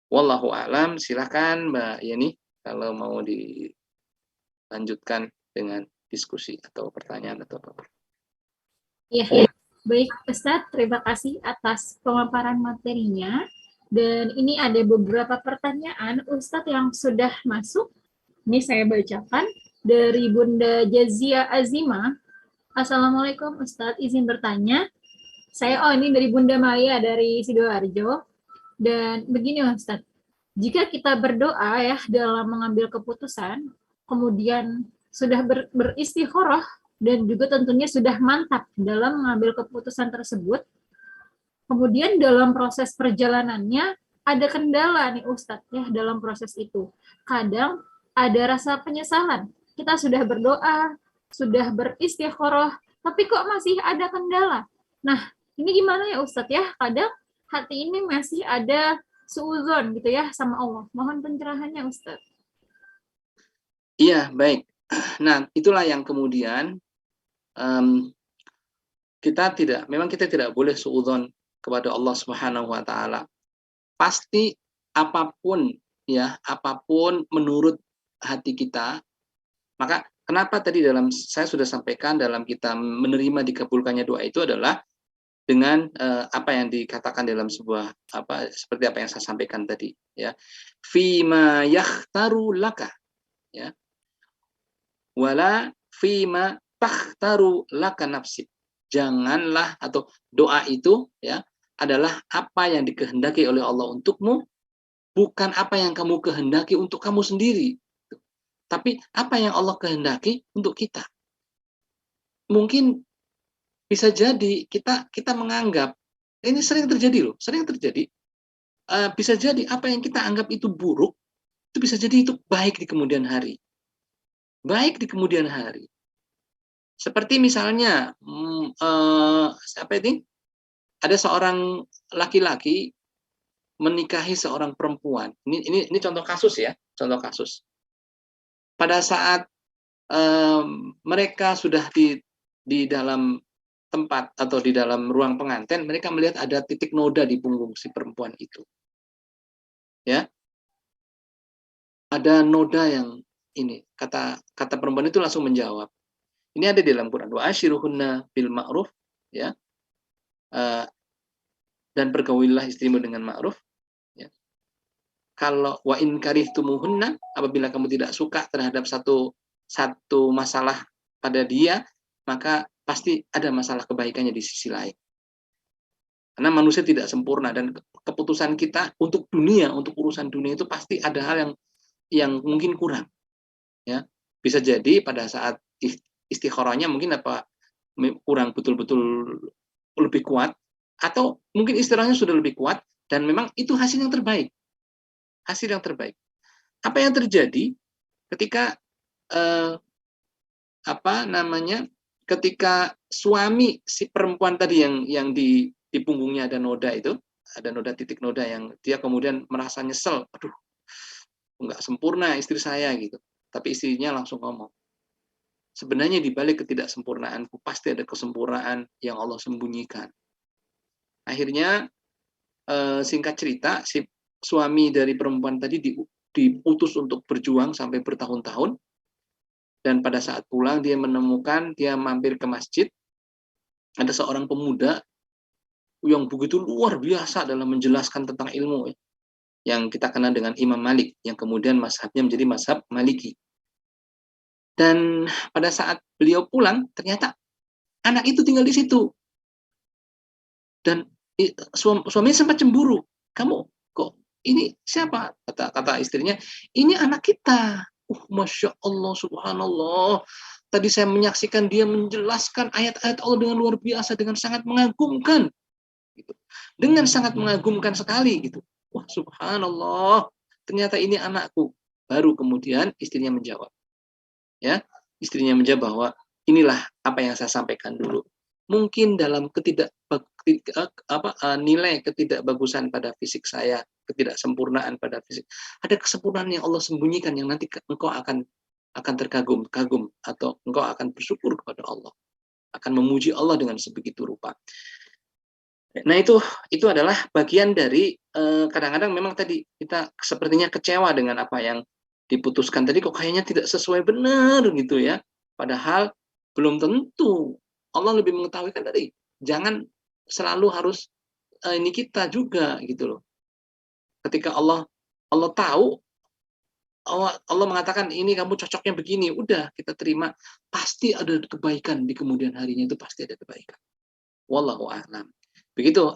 Wallahu a'lam. Silakan Mbak Yeni kalau mau dilanjutkan dengan diskusi atau pertanyaan atau apa. Iya, baik Ustadz, terima kasih atas pemaparan materinya. Dan ini ada beberapa pertanyaan Ustadz yang sudah masuk. Ini saya bacakan dari Bunda Jazia Azima. Assalamualaikum Ustadz, izin bertanya. Ini dari Bunda Maya dari Sidoarjo. Dan begini Ustadz, jika kita berdoa ya dalam mengambil keputusan, kemudian sudah beristikharah dan juga tentunya sudah mantap dalam mengambil keputusan tersebut, kemudian dalam proses perjalanannya ada kendala nih Ustadz ya dalam proses itu. Kadang ada rasa penyesalan. Kita sudah berdoa, sudah beristikharah, tapi kok masih ada kendala. Nah, ini gimana ya Ustadz ya? Kadang hati ini masih ada suudzon gitu ya sama Allah. Mohon pencerahannya Ustadz. Iya, baik. Nah, itulah yang kemudian kita tidak boleh suudzon kepada Allah Subhanahu wa Ta'ala. Pasti apapun menurut hati kita, maka kenapa tadi saya sudah sampaikan dalam kita menerima dikabulkannya doa itu adalah dengan apa yang dikatakan dalam sebuah seperti apa yang saya sampaikan tadi, ya. Fima yakhtaru laka, ya. Wala fima takhtaru laka nafsi. Janganlah, atau doa itu ya adalah apa yang dikehendaki oleh Allah untukmu, bukan apa yang kamu kehendaki untuk kamu sendiri. Tapi apa yang Allah kehendaki untuk kita. Mungkin bisa jadi kita menganggap, ini sering terjadi loh, sering terjadi. bisa jadi apa yang kita anggap itu buruk, itu bisa jadi itu baik di kemudian hari. Baik di kemudian hari. Seperti misalnya, siapa ini? Ada seorang laki-laki menikahi seorang perempuan. Ini contoh kasus ya, contoh kasus. Pada saat mereka sudah di dalam tempat atau di dalam ruang pengantin, mereka melihat ada titik noda di punggung si perempuan itu. Ya, ada noda yang ini. Kata perempuan itu langsung menjawab. Ini ada di dalam Quran. Wa ashiruhunna bil ma'ruf, ya. Dan pergaulilah istrimu dengan ma'ruf. Ya. Kalau wa in karihtumuhunna, apabila kamu tidak suka terhadap satu masalah pada dia, maka pasti ada masalah kebaikannya di sisi lain. Karena manusia tidak sempurna dan keputusan kita untuk dunia, untuk urusan dunia itu pasti ada hal yang mungkin kurang. Ya, bisa jadi pada saat istikharahnya mungkin kurang betul-betul lebih kuat, atau mungkin istilahnya sudah lebih kuat dan memang itu hasil yang terbaik. Hasil yang terbaik. Apa yang terjadi ketika ketika suami si perempuan tadi yang di punggungnya ada noda itu, ada noda, titik noda, yang dia kemudian merasa nyesel, aduh, nggak sempurna istri saya gitu. Tapi istrinya langsung ngomong, sebenarnya di balik ketidaksempurnaanku pasti ada kesempurnaan yang Allah sembunyikan. Akhirnya singkat cerita, si suami dari perempuan tadi diutus untuk berjuang sampai bertahun-tahun, dan pada saat pulang dia menemukan, dia mampir ke masjid, ada seorang pemuda yang begitu luar biasa dalam menjelaskan tentang ilmu, yang kita kenal dengan Imam Malik, yang kemudian mazhabnya menjadi mazhab Maliki. Dan pada saat beliau pulang, ternyata anak itu tinggal di situ. Dan suaminya sempat cemburu. Kamu kok ini siapa? Kata istrinya, ini anak kita. Masya Allah, subhanallah. Tadi saya menyaksikan dia menjelaskan ayat-ayat Allah dengan luar biasa, dengan sangat mengagumkan. Gitu. Dengan sangat mengagumkan sekali. Gitu. Wah, subhanallah. Ternyata ini anakku. Baru kemudian istrinya menjawab. Ya, istrinya menjawab bahwa inilah apa yang saya sampaikan dulu. Mungkin dalam nilai ketidakbagusan pada fisik saya, ketidaksempurnaan pada fisik, ada kesempurnaan yang Allah sembunyikan yang nanti engkau akan terkagum atau engkau akan bersyukur kepada Allah, akan memuji Allah dengan sebegitu rupa. Nah, itu adalah bagian dari kadang-kadang memang tadi kita sepertinya kecewa dengan apa yang diputuskan tadi, kok kayaknya tidak sesuai benar gitu ya. Padahal belum tentu. Allah lebih mengetahui kan tadi. Jangan selalu harus ini kita juga gitu loh. Ketika Allah tahu, Allah mengatakan ini kamu cocoknya begini, udah kita terima, pasti ada kebaikan di kemudian harinya, itu pasti ada kebaikan. Wallahu a'lam. Begitu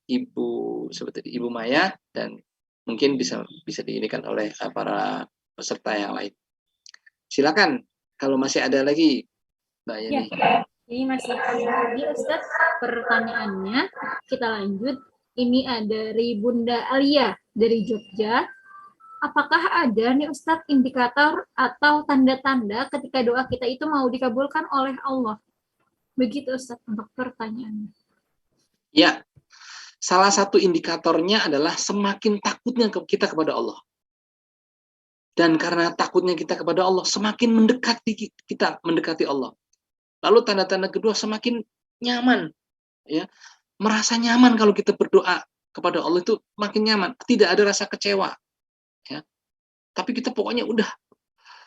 Ibu, seperti Ibu Maya, dan mungkin bisa diinikan oleh para peserta yang lain. Silakan kalau masih ada lagi, Mbak Yani. Ya, ini masih ada lagi Ustadz pertanyaannya. Kita lanjut. Ini ada dari Bunda Alia dari Jogja. Apakah ada nih Ustadz indikator atau tanda-tanda ketika doa kita itu mau dikabulkan oleh Allah? Begitu Ustadz untuk pertanyaannya. Ya, salah satu indikatornya adalah semakin takutnya kita kepada Allah. Dan karena takutnya kita kepada Allah, semakin mendekati Allah. Lalu tanda-tanda kedua, semakin nyaman, ya, merasa nyaman kalau kita berdoa kepada Allah itu makin nyaman, tidak ada rasa kecewa, ya. Tapi kita pokoknya udah,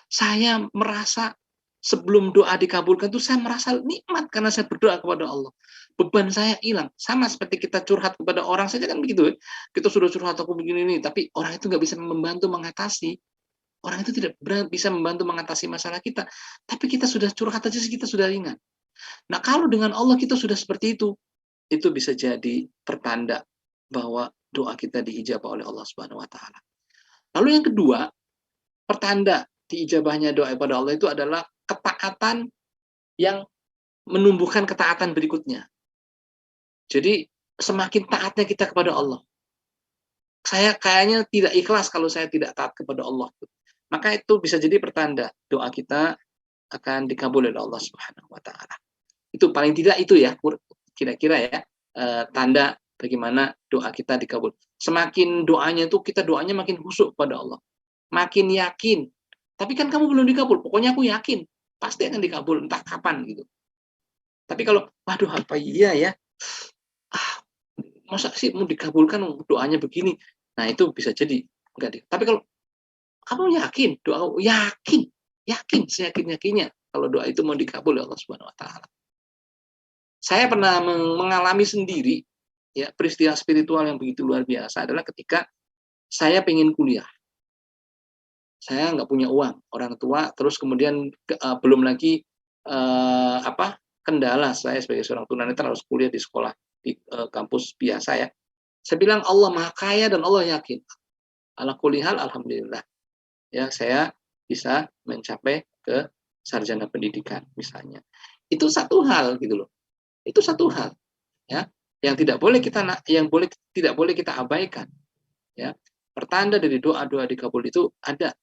saya merasa sebelum doa dikabulkan itu saya merasa nikmat karena saya berdoa kepada Allah. Beban saya hilang. Sama seperti kita curhat kepada orang saja kan begitu, ya. Kita sudah curhat aku begini, tapi orang itu nggak bisa membantu mengatasi. Orang itu tidak bisa membantu mengatasi masalah kita. Tapi kita sudah curhat aja, kita sudah ringan. Nah, kalau dengan Allah kita sudah seperti itu bisa jadi pertanda bahwa doa kita diijabah oleh Allah Subhanahu wa taala. Lalu yang kedua, pertanda diijabahnya doa kepada Allah itu adalah ketaatan yang menumbuhkan ketaatan berikutnya. Jadi semakin taatnya kita kepada Allah, saya kayaknya tidak ikhlas kalau saya tidak taat kepada Allah. Maka itu bisa jadi pertanda doa kita akan dikabul oleh Allah Subhanahu wa taala. Itu paling tidak itu ya, kira-kira ya, tanda bagaimana doa kita dikabul. Semakin doanya itu kita doanya makin khusyuk pada Allah. Makin yakin. Tapi kan kamu belum dikabul, pokoknya aku yakin pasti akan dikabul entah kapan gitu. Tapi kalau waduh apa iya ya? Ah, masa sih mau dikabulkan doanya begini? Nah, itu bisa jadi enggak deh. Tapi kalau kamu yakin, doa yakin, yakin seyakin-yakinnya kalau doa itu mau dikabul oleh Allah Subhanahu wa taala. Saya pernah mengalami sendiri ya peristiwa spiritual yang begitu luar biasa adalah ketika saya pengen kuliah. Saya nggak punya uang, orang tua, terus kemudian belum lagi kendala saya sebagai seorang tunanetra harus kuliah di sekolah di kampus biasa ya. Saya bilang Allah Maha Kaya dan Allah yakin. Ala kulli hal alhamdulillah. Ya, saya bisa mencapai ke sarjana pendidikan misalnya. Itu satu hal gitu loh. Itu satu hal ya yang tidak boleh kita abaikan ya. Pertanda dari doa-doa dikabul itu ada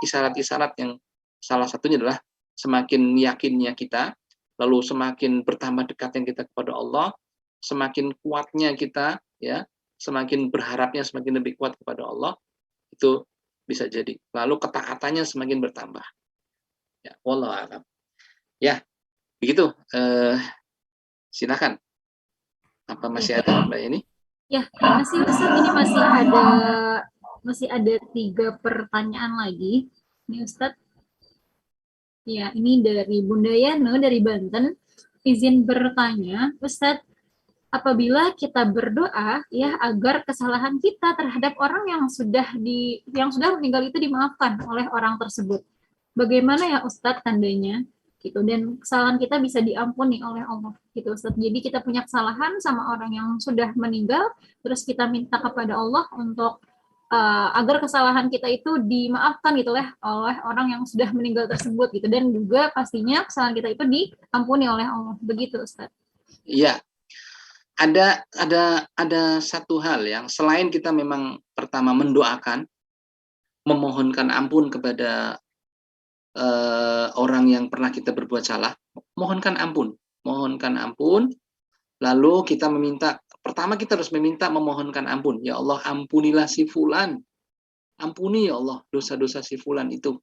isyarat-isyarat yang salah satunya adalah semakin yakinnya kita, lalu semakin bertambah dekatnya kita kepada Allah, semakin kuatnya kita ya, semakin berharapnya semakin lebih kuat kepada Allah, itu bisa jadi. Lalu ketaatannya semakin bertambah. Ya, wallahu a'lam. Ya, begitu. Silakan. Apa masih ada Mbak Yeni? Ya, masih Ustaz, ini masih ada 3 pertanyaan lagi. Ini Ustaz. Ya, ini dari Bunda Yano dari Banten. Izin bertanya, Ustaz, apabila kita berdoa ya agar kesalahan kita terhadap orang yang sudah meninggal itu dimaafkan oleh orang tersebut. Bagaimana ya Ustadz tandanya gitu, dan kesalahan kita bisa diampuni oleh Allah gitu Ustadz. Jadi kita punya kesalahan sama orang yang sudah meninggal, terus kita minta kepada Allah untuk agar kesalahan kita itu dimaafkan gitu oleh orang yang sudah meninggal tersebut gitu, dan juga pastinya kesalahan kita itu diampuni oleh Allah, begitu Ustadz. Iya, ada satu hal yang selain kita memang pertama mendoakan, memohonkan ampun kepada orang yang pernah kita berbuat salah, mohonkan ampun, lalu kita pertama kita harus memohonkan ampun. Ya Allah, ampunilah si fulan, ampuni ya Allah dosa-dosa si fulan itu.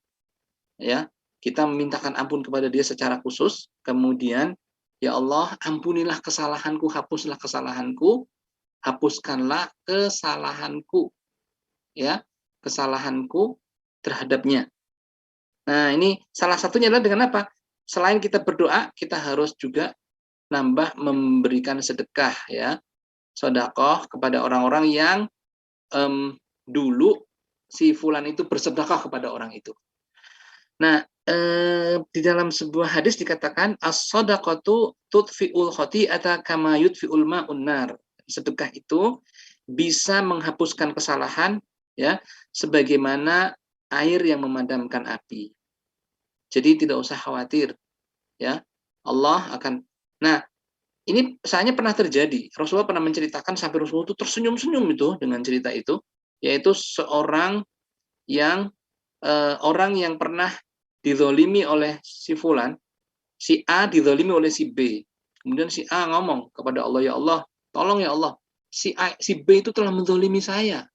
Ya, kita memintakan ampun kepada dia secara khusus, kemudian ya Allah, ampunilah kesalahanku, hapuslah kesalahanku, hapuskanlah kesalahanku, ya, kesalahanku terhadapnya. Nah, ini salah satunya adalah dengan apa? Selain kita berdoa, kita harus juga memberikan sedekah, ya, sedekah kepada orang-orang yang dulu si fulan itu bersedekah kepada orang itu. Nah, di dalam sebuah hadis dikatakan as-shadaqatu tudfi'ul khati'ata kama yudfi'ul ma'un nar. Sedekah itu bisa menghapuskan kesalahan ya, sebagaimana air yang memadamkan api. Jadi tidak usah khawatir ya. Allah akan. Nah, ini misalnya pernah terjadi. Rasulullah pernah menceritakan sampai Rasulullah itu tersenyum-senyum itu dengan cerita itu, yaitu seorang yang orang yang pernah dizolimi oleh si fulan, si A dizolimi oleh si B. Kemudian si A ngomong kepada Allah, ya Allah, tolong ya Allah, si B itu telah menzolimi saya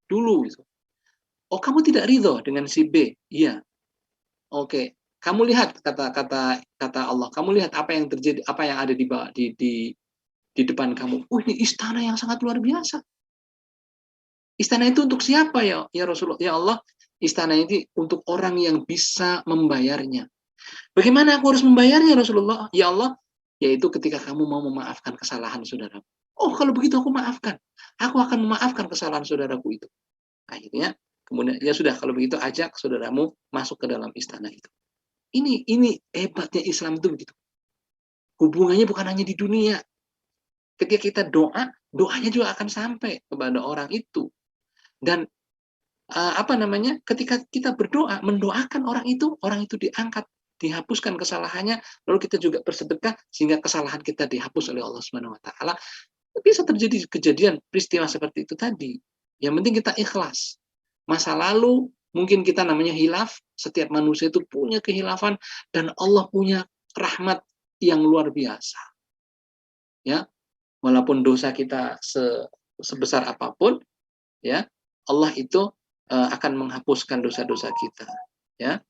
dulu. Gitu. Oh, kamu tidak ridho dengan si B? Iya. Oke. Kamu lihat kata Allah, kamu lihat apa yang terjadi, apa yang ada di depan kamu. Ini istana yang sangat luar biasa. Istana itu untuk siapa ya Rasulullah? Ya Allah, istana ini untuk orang yang bisa membayarnya. Bagaimana aku harus membayarnya Rasulullah? Ya Allah, yaitu ketika kamu mau memaafkan kesalahan saudaramu. Oh, kalau begitu aku maafkan. Aku akan memaafkan kesalahan saudaraku itu. Akhirnya, kemudian ya sudah, kalau begitu ajak saudaramu masuk ke dalam istana itu. Ini hebatnya Islam itu begitu. Hubungannya bukan hanya di dunia. Ketika kita doanya juga akan sampai kepada orang itu. Dan ketika kita berdoa, mendoakan orang itu diangkat, dihapuskan kesalahannya, lalu kita juga bersedekah sehingga kesalahan kita dihapus oleh Allah Subhanahu wa taala. Bisa terjadi kejadian peristiwa seperti itu tadi. Yang penting kita ikhlas. Masa lalu mungkin kita namanya hilaf, setiap manusia itu punya kehilafan dan Allah punya rahmat yang luar biasa. Ya, walaupun dosa kita sebesar apapun, ya, Allah itu akan menghapuskan dosa-dosa kita. Ya,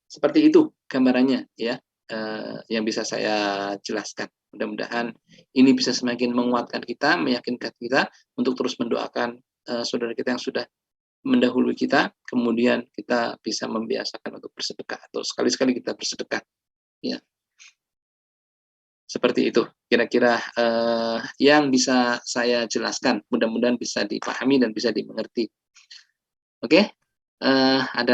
seperti itu gambarannya, ya, yang bisa saya jelaskan. Mudah-mudahan ini bisa semakin menguatkan kita, meyakinkan kita untuk terus mendoakan saudara kita yang sudah mendahului kita, kemudian kita bisa membiasakan untuk bersedekah atau sekali-sekali kita bersedekah, ya. Seperti itu kira-kira yang bisa saya jelaskan. Mudah-mudahan bisa dipahami dan bisa dimengerti. Oke, ada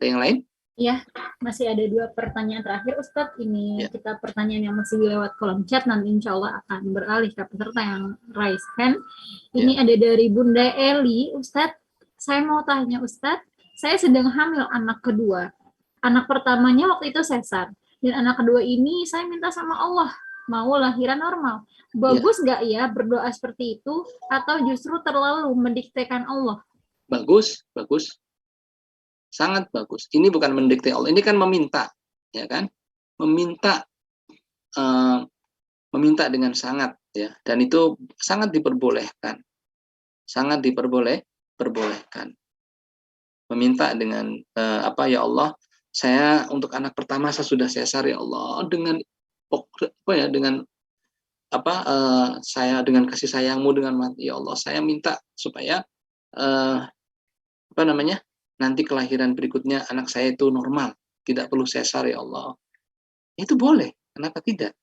yang lain? Ya, masih ada 2 pertanyaan terakhir, Ustadz. Ini Ya. kita pertanyaan yang masih lewat kolom chat, nanti insya Allah akan beralih ke peserta yang raise hand. Ini ada dari Bunda Eli, Ustadz. Saya mau tanya, Ustadz, saya sedang hamil anak kedua. Anak pertamanya waktu itu sesar, dan anak kedua ini saya minta sama Allah, mau lahiran normal. Bagus nggak ya berdoa seperti itu, atau justru terlalu mendiktekan Allah? Bagus, bagus. Sangat bagus. Ini bukan mendikte Allah, ini kan meminta, ya kan? Meminta dengan sangat, ya. Dan itu sangat diperbolehkan. Sangat diperbolehkan. Meminta dengan ya Allah, saya untuk anak pertama saya sudah sesar ya Allah, dengan saya dengan kasih sayangmu, dengan mati ya Allah, saya minta supaya nanti kelahiran berikutnya anak saya itu normal, tidak perlu sesar ya Allah. Itu boleh, kenapa tidak?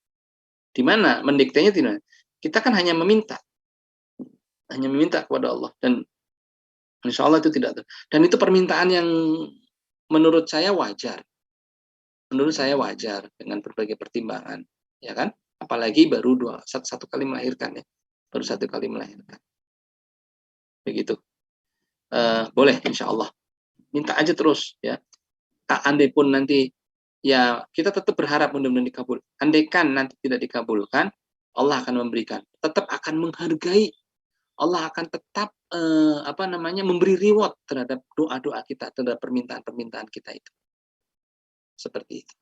Di mana mendiktenya tidak? Kita kan hanya meminta kepada Allah, dan insya Allah itu tidak. Dan itu permintaan yang menurut saya wajar. Dengan berbagai pertimbangan, ya kan? Apalagi baru satu kali melahirkan, ya, baru 1 kali melahirkan. Begitu. Boleh, insya Allah. Minta aja terus, ya. Andai pun nanti, ya, kita tetap berharap mudah-mudahan dikabul. Andaikan nanti tidak dikabulkan, Allah akan memberikan. Tetap akan menghargai. Allah akan tetap memberi reward terhadap doa-doa kita, terhadap permintaan-permintaan kita itu. Seperti itu.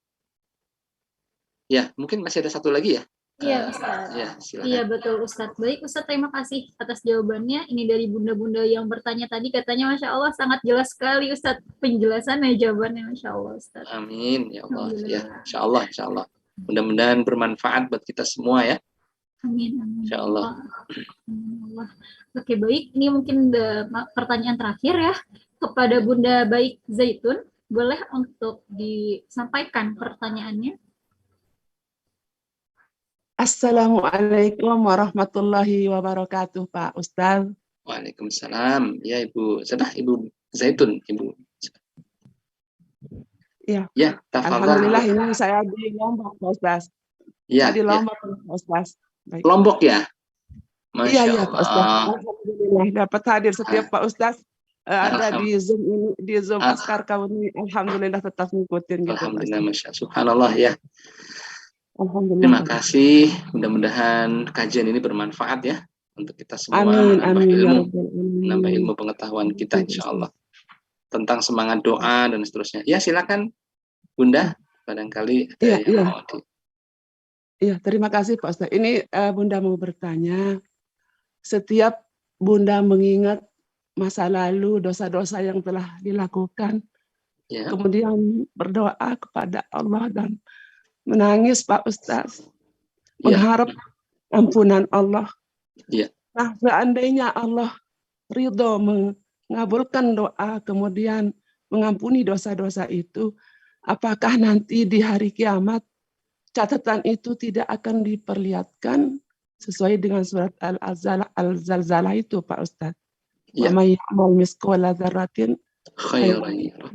Ya, mungkin masih ada satu lagi ya. Iya, Ustaz. Ya, silakan. Iya, betul, Ustaz. Baik, Ustaz, terima kasih atas jawabannya. Ini dari bunda-bunda yang bertanya tadi, katanya Masya Allah sangat jelas sekali, Ustaz. Penjelasannya, jawabannya, Masya Allah, Ustaz. Amin, ya Allah. Ya, insya Allah. Mudah-mudahan bermanfaat buat kita semua, ya. Amin. Insya Allah. Oke, baik. Ini mungkin pertanyaan terakhir ya. Kepada Bunda Baik Zaitun, boleh untuk disampaikan pertanyaannya? Assalamualaikum warahmatullahi wabarakatuh, Pak Ustaz. Waalaikumsalam. Ya, Ibu Zaitun, Ibu. Ya. Ya, alhamdulillah ini saya di Lombok, Pak Ustaz. Ya, di Lombok, Pak Ustaz. Baik. Lombok ya? Masya Iya, Pak Ustaz. Alhamdulillah dapat hadir setiap Pak Ustaz ada di Zoom ini, di Zoom Askar Kauni. Alhamdulillah tetap ngikutin gitu. Alhamdulillah, Masya Allah. Subhanallah, ya. Alhamdulillah. Terima kasih. Mudah-mudahan kajian ini bermanfaat ya untuk kita semua. Amin, menambah ilmu pengetahuan kita, insya Allah, tentang semangat doa dan seterusnya. Ya, silakan Bunda, barangkali ada yang mau di. Iya, terima kasih Pak Ustaz. Ini Bunda mau bertanya, setiap Bunda mengingat masa lalu, dosa-dosa yang telah dilakukan, ya, kemudian berdoa kepada Allah dan menangis Pak Ustaz, mengharap ampunan Allah. Ya. Nah, seandainya Allah ridho mengabulkan doa, kemudian mengampuni dosa-dosa itu, apakah nanti di hari kiamat catatan itu tidak akan diperlihatkan sesuai dengan surat Al-Zalzalah itu, Pak Ustaz? Ya. Wa may ya'mal mithqala dzarratin khairan yarah.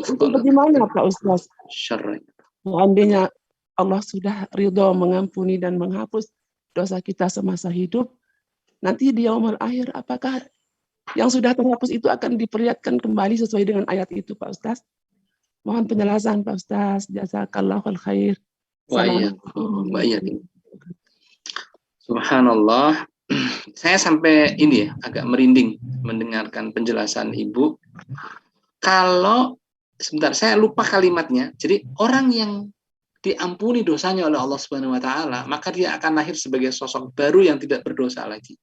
Itu bagaimana Pak Ustaz? Seandainya Allah sudah ridho mengampuni dan menghapus dosa kita semasa hidup, nanti di yaumul akhir apakah yang sudah terhapus itu akan diperlihatkan kembali sesuai dengan ayat itu, Pak Ustaz? Mohon penjelasan Pak Ustaz. Jazakallahu khair. Subhanallah. Saya sampai ini ya, agak merinding mendengarkan penjelasan Ibu. Kalau sebentar, saya lupa kalimatnya. Jadi orang yang diampuni dosanya oleh Allah Subhanahu wa taala, maka dia akan lahir sebagai sosok baru yang tidak berdosa lagi.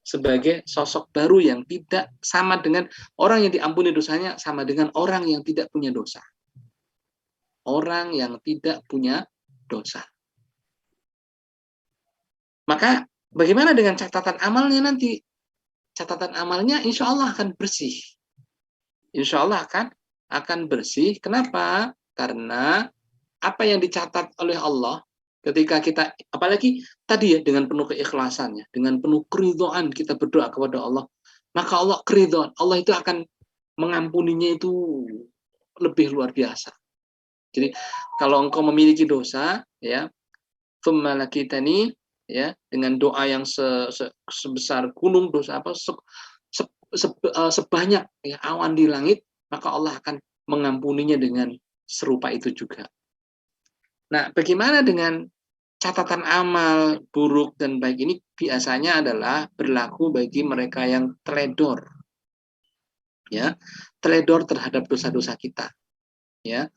Sebagai sosok baru yang tidak sama dengan orang yang diampuni dosanya, sama dengan orang yang tidak punya dosa. Orang yang tidak punya dosa. Maka bagaimana dengan catatan amalnya nanti? Catatan amalnya insya Allah akan bersih. Insya Allah akan bersih. Kenapa? Karena apa yang dicatat oleh Allah ketika kita, apalagi tadi ya, dengan penuh keikhlasannya, dengan penuh keridhaan kita berdoa kepada Allah, maka Allah keridhaan, Allah itu akan mengampuninya itu lebih luar biasa. Jadi kalau engkau memiliki dosa, ya, tsumma lakitani, ya, dengan doa yang sebesar gunung dosa apa sebanyak ya, awan di langit, maka Allah akan mengampuninya dengan serupa itu juga. Nah, bagaimana dengan catatan amal buruk dan baik ini? Biasanya adalah berlaku bagi mereka yang teledor, ya, teledor terhadap dosa-dosa kita, ya,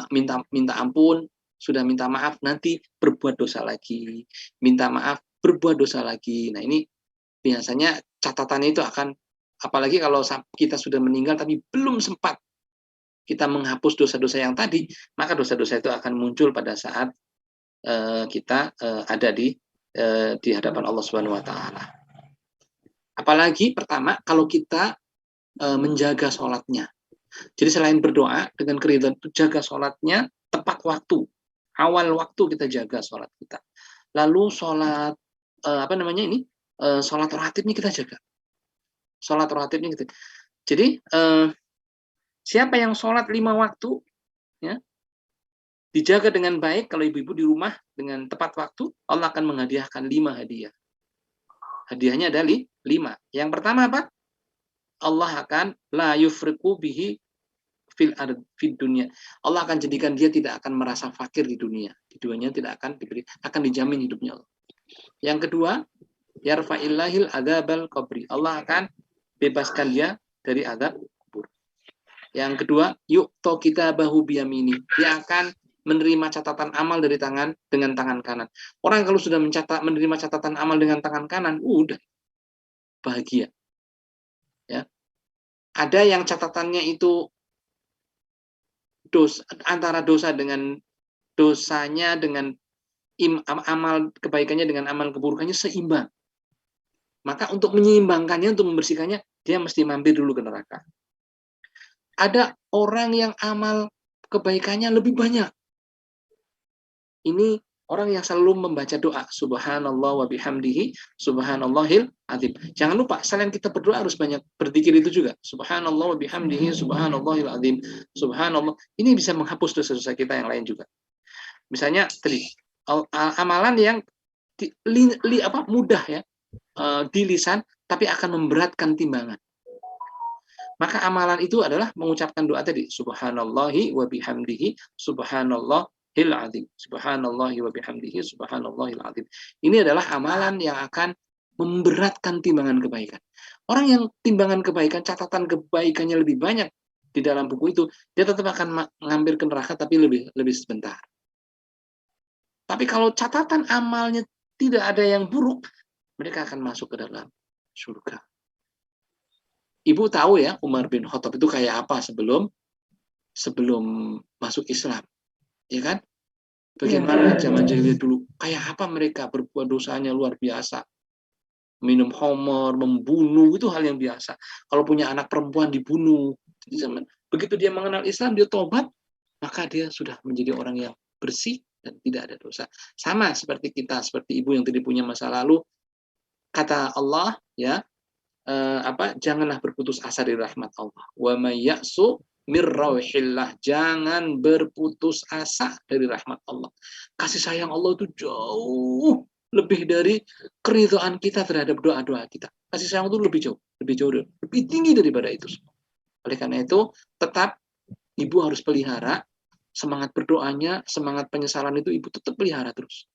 minta ampun, sudah minta maaf, nanti berbuat dosa lagi, minta maaf, berbuat dosa lagi. Nah, ini biasanya catatannya itu akan, apalagi kalau kita sudah meninggal tapi belum sempat kita menghapus dosa-dosa yang tadi, maka dosa-dosa itu akan muncul pada saat kita ada di hadapan Allah Subhanahu wa taala. Apalagi pertama kalau kita menjaga sholatnya. Jadi selain berdoa dengan keridhaan, jaga sholatnya tepat waktu. Awal waktu kita jaga sholat kita. Lalu sholat sholat rawatibnya kita jaga. Sholat rawatibnya gitu. Jadi siapa yang sholat 5 waktu, ya, dijaga dengan baik, kalau ibu-ibu di rumah dengan tepat waktu, Allah akan menghadiahkan 5 hadiah. Hadiahnya ada 5. Yang pertama apa? Allah akan la yufriqu bihi fil dunya. Allah akan jadikan dia tidak akan merasa fakir di dunia. Di dunia tidak akan diberi, akan dijamin hidupnya Allah. Yang kedua, yarfa'illahil adzabal qabri. Allah akan bebaskan dia dari azab kubur. Yang kedua, yu'to kitabahu biyamini. Dia akan menerima catatan amal dari dengan tangan kanan. Orang kalau sudah menerima catatan amal dengan tangan kanan, udah bahagia. Ya. Ada yang catatannya itu antara dosa dengan dosanya dengan amal kebaikannya dengan amal keburukannya seimbang. Maka untuk menyeimbangkannya, untuk membersihkannya, dia mesti mampir dulu ke neraka. Ada orang yang amal kebaikannya lebih banyak. Ini orang yang selalu membaca doa subhanallah wa bihamdihi subhanallahil azim. Jangan lupa, selain kita berdoa harus banyak berzikir itu juga. Subhanallah wa bihamdihi subhanallahil azim. Subhanallah. Ini bisa menghapus dosa-dosa kita yang lain juga. Misalnya tadi amalan yang mudah ya di lisan, tapi akan memberatkan timbangan. Maka amalan itu adalah mengucapkan doa tadi, subhanallahi wa bihamdihi subhanallahil azim. Subhanallahi wa bihamdihi subhanallahil azim. Ini adalah amalan yang akan memberatkan timbangan kebaikan. Orang yang timbangan kebaikan, catatan kebaikannya lebih banyak di dalam buku itu, dia tetap akan mengambil ke neraka tapi lebih sebentar. Tapi kalau catatan amalnya tidak ada yang buruk, mereka akan masuk ke dalam surga. Ibu tahu ya, Umar bin Khattab itu kayak apa sebelum masuk Islam, ya kan? Bagaimana zaman jahiliyah dulu? Kayak apa mereka berbuat dosanya luar biasa. Minum khamar, membunuh, itu hal yang biasa. Kalau punya anak perempuan dibunuh. Begitu dia mengenal Islam, dia tobat, maka dia sudah menjadi orang yang bersih dan tidak ada dosa. Sama seperti kita, seperti ibu yang tadi punya masa lalu. Kata Allah, ya, janganlah berputus asa dari rahmat Allah. Wa may ya'su mir rauhillah, jangan berputus asa dari rahmat Allah. Kasih sayang Allah itu jauh lebih dari keridhaan kita terhadap doa-doa kita. Kasih sayang itu lebih jauh, lebih tinggi daripada itu semua. Oleh karena itu, tetap ibu harus pelihara semangat berdoanya, semangat penyesalan itu ibu tetap pelihara terus.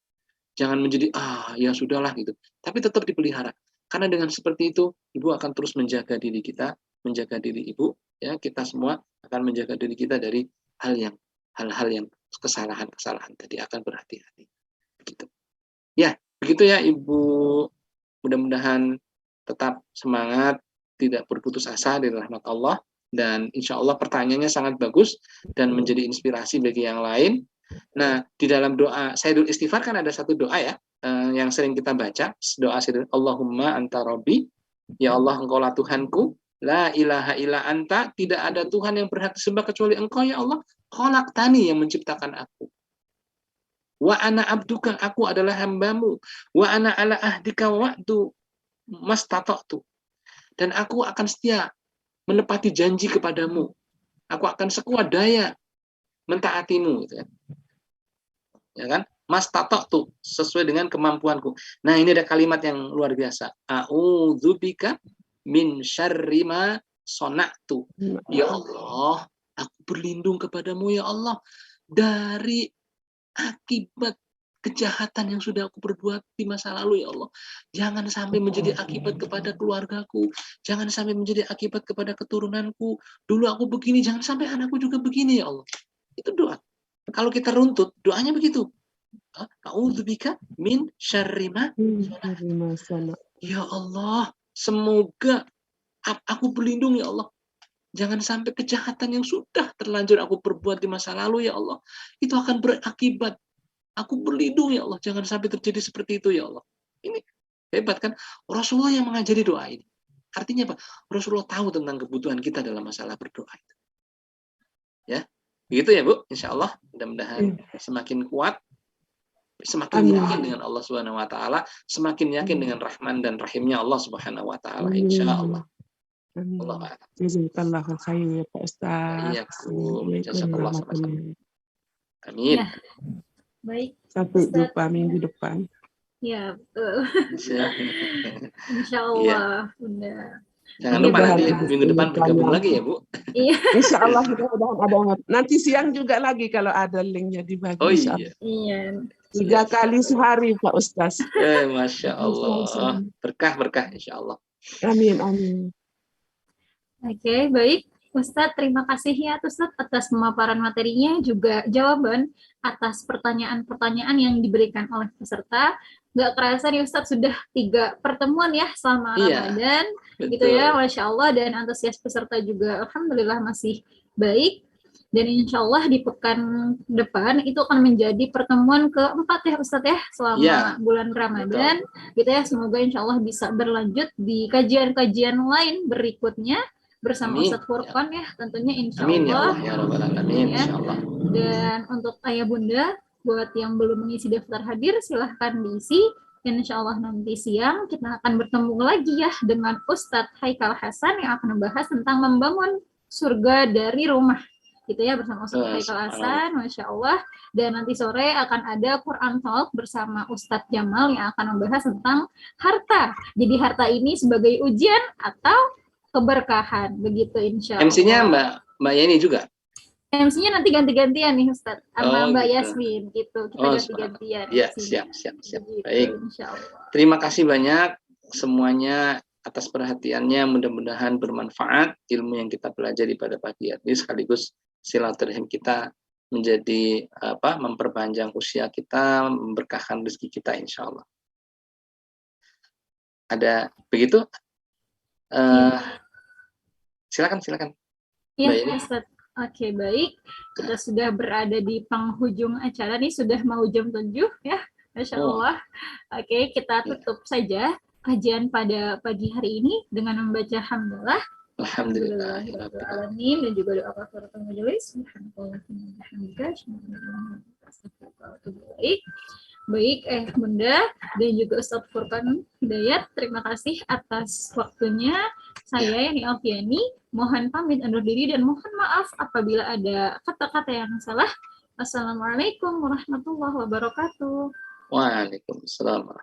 Jangan menjadi ya sudahlah gitu. Tapi tetap dipelihara. Karena dengan seperti itu ibu akan terus menjaga diri kita, menjaga diri ibu, ya kita semua akan menjaga diri kita dari hal-hal yang kesalahan-kesalahan tadi, akan berhati-hati. Begitu. Ya, begitu ya Ibu. Mudah-mudahan tetap semangat, tidak berputus asa dari rahmat Allah, dan insya Allah pertanyaannya sangat bagus dan menjadi inspirasi bagi yang lain. Nah, di dalam doa Sayyidul Istighfar kan ada satu doa ya, yang sering kita baca, doa Sayyidul Allahumma anta rabbi, ya Allah engkaulah Tuhanku, la ilaha illa anta, tidak ada Tuhan yang berhak disembah kecuali engkau ya Allah, khalaqtani yang menciptakan aku. Wa ana abduka, aku adalah hambamu. Wa ana ala ahdika wa'du mastata'tu. Dan aku akan setia menepati janji kepadamu. Aku akan sekuat daya mentaatimu, gitu kan. Ya kan? Mastata'tu, sesuai dengan kemampuanku. Nah, ini ada kalimat yang luar biasa. A'udzubika min syarri ma sona'tu. Ya Allah, aku berlindung kepadamu ya Allah dari akibat kejahatan yang sudah aku perbuat di masa lalu ya Allah. Jangan sampai menjadi akibat kepada keluargaku. Jangan sampai menjadi akibat kepada keturunanku. Dulu aku begini, jangan sampai anakku juga begini ya Allah. Itu doa. Kalau kita runtut, doanya begitu. A'udzubika min syarri ma sona'tu. Ya Allah, semoga aku berlindung ya Allah. Jangan sampai kejahatan yang sudah terlanjur aku perbuat di masa lalu ya Allah, itu akan berakibat. Aku berlindung ya Allah, jangan sampai terjadi seperti itu ya Allah. Ini hebat kan? Rasulullah yang mengajari doa ini. Artinya apa? Rasulullah tahu tentang kebutuhan kita dalam masalah berdoa itu. Ya, begitu ya Bu. Insya Allah mudah-mudahan semakin kuat, semakin yakin dengan Allah Subhanahu Wa Taala, semakin yakin dengan Rahman dan Rahimnya Allah Subhanahu Wa Taala. Insya Allah. Allah. Jazakallahu khair ya Pak Ustaz. Iya, jazakallah sama-sama. Amin. Ya, baik. Sampai jumpa minggu depan. Ya, betul. Insya Allah, Bunda. Jangan lupa nanti minggu depan bergabung lagi ya Bu. Iya. Insya Allah mudah-mudahan ada. Nanti siang juga lagi kalau ada linknya dibagi. Oh iya. Iya. 3 kali sehari Pak Ustaz. Masya Allah. Berkah Insya Allah. Amin, amin. Oke, baik. Ustadz, terima kasih ya Ustadz atas pemaparan materinya, juga jawaban atas pertanyaan-pertanyaan yang diberikan oleh peserta. Nggak kerasa nih Ustadz sudah 3 pertemuan ya selama Ramadan, gitu ya, Masya Allah, dan antusias peserta juga Alhamdulillah masih baik. Dan insya Allah di pekan depan itu akan menjadi pertemuan keempat ya Ustadz ya, selama bulan Ramadan. Gitu ya, semoga insya Allah bisa berlanjut di kajian-kajian lain berikutnya bersama Ustadz Furqan ya, tentunya insya Allah. Amin ya Rabbal Alamin, insya Allah. Dan untuk ayah bunda, buat yang belum mengisi daftar hadir, silahkan diisi. Dan insya Allah nanti siang kita akan bertemu lagi ya dengan Ustadz Haikal Hasan yang akan membahas tentang membangun surga dari rumah. Gitu ya, bersama Ustadz Haikal Hasan, Masya Allah. Dan nanti sore akan ada Quran Talk bersama Ustadz Jamal yang akan membahas tentang harta. Jadi harta ini sebagai ujian atau keberkahan, begitu insya Allah. MC-nya Mbak Yeni juga? MC-nya nanti ganti-gantian nih Ustadz, sama Mbak Yasmin, gitu. Kita ganti-gantian. Ya, siap. Gitu, baik. Insya Allah. Terima kasih banyak semuanya atas perhatiannya, mudah-mudahan bermanfaat ilmu yang kita pelajari pada pagi hari ini, sekaligus silaturahim kita menjadi memperpanjang usia kita, memberkahkan rezeki kita insya Allah. Ada begitu? Silakan. Iya, Ustadz. Oke, baik. Kita sudah berada di penghujung acara nih, sudah mau jam 7 ya. Masya Allah. Oke, kita tutup saja kajian pada pagi hari ini dengan membaca hamdalah. Alhamdulillah. Alamin, dan juga doa kafaratul majelis. Baik, Bunda dan juga Ustadz Furqan Hidayat, terima kasih atas waktunya. Saya Yani Alfiani, mohon pamit undur diri dan mohon maaf apabila ada kata-kata yang salah. Wassalamualaikum warahmatullahi wabarakatuh. Waalaikumsalam.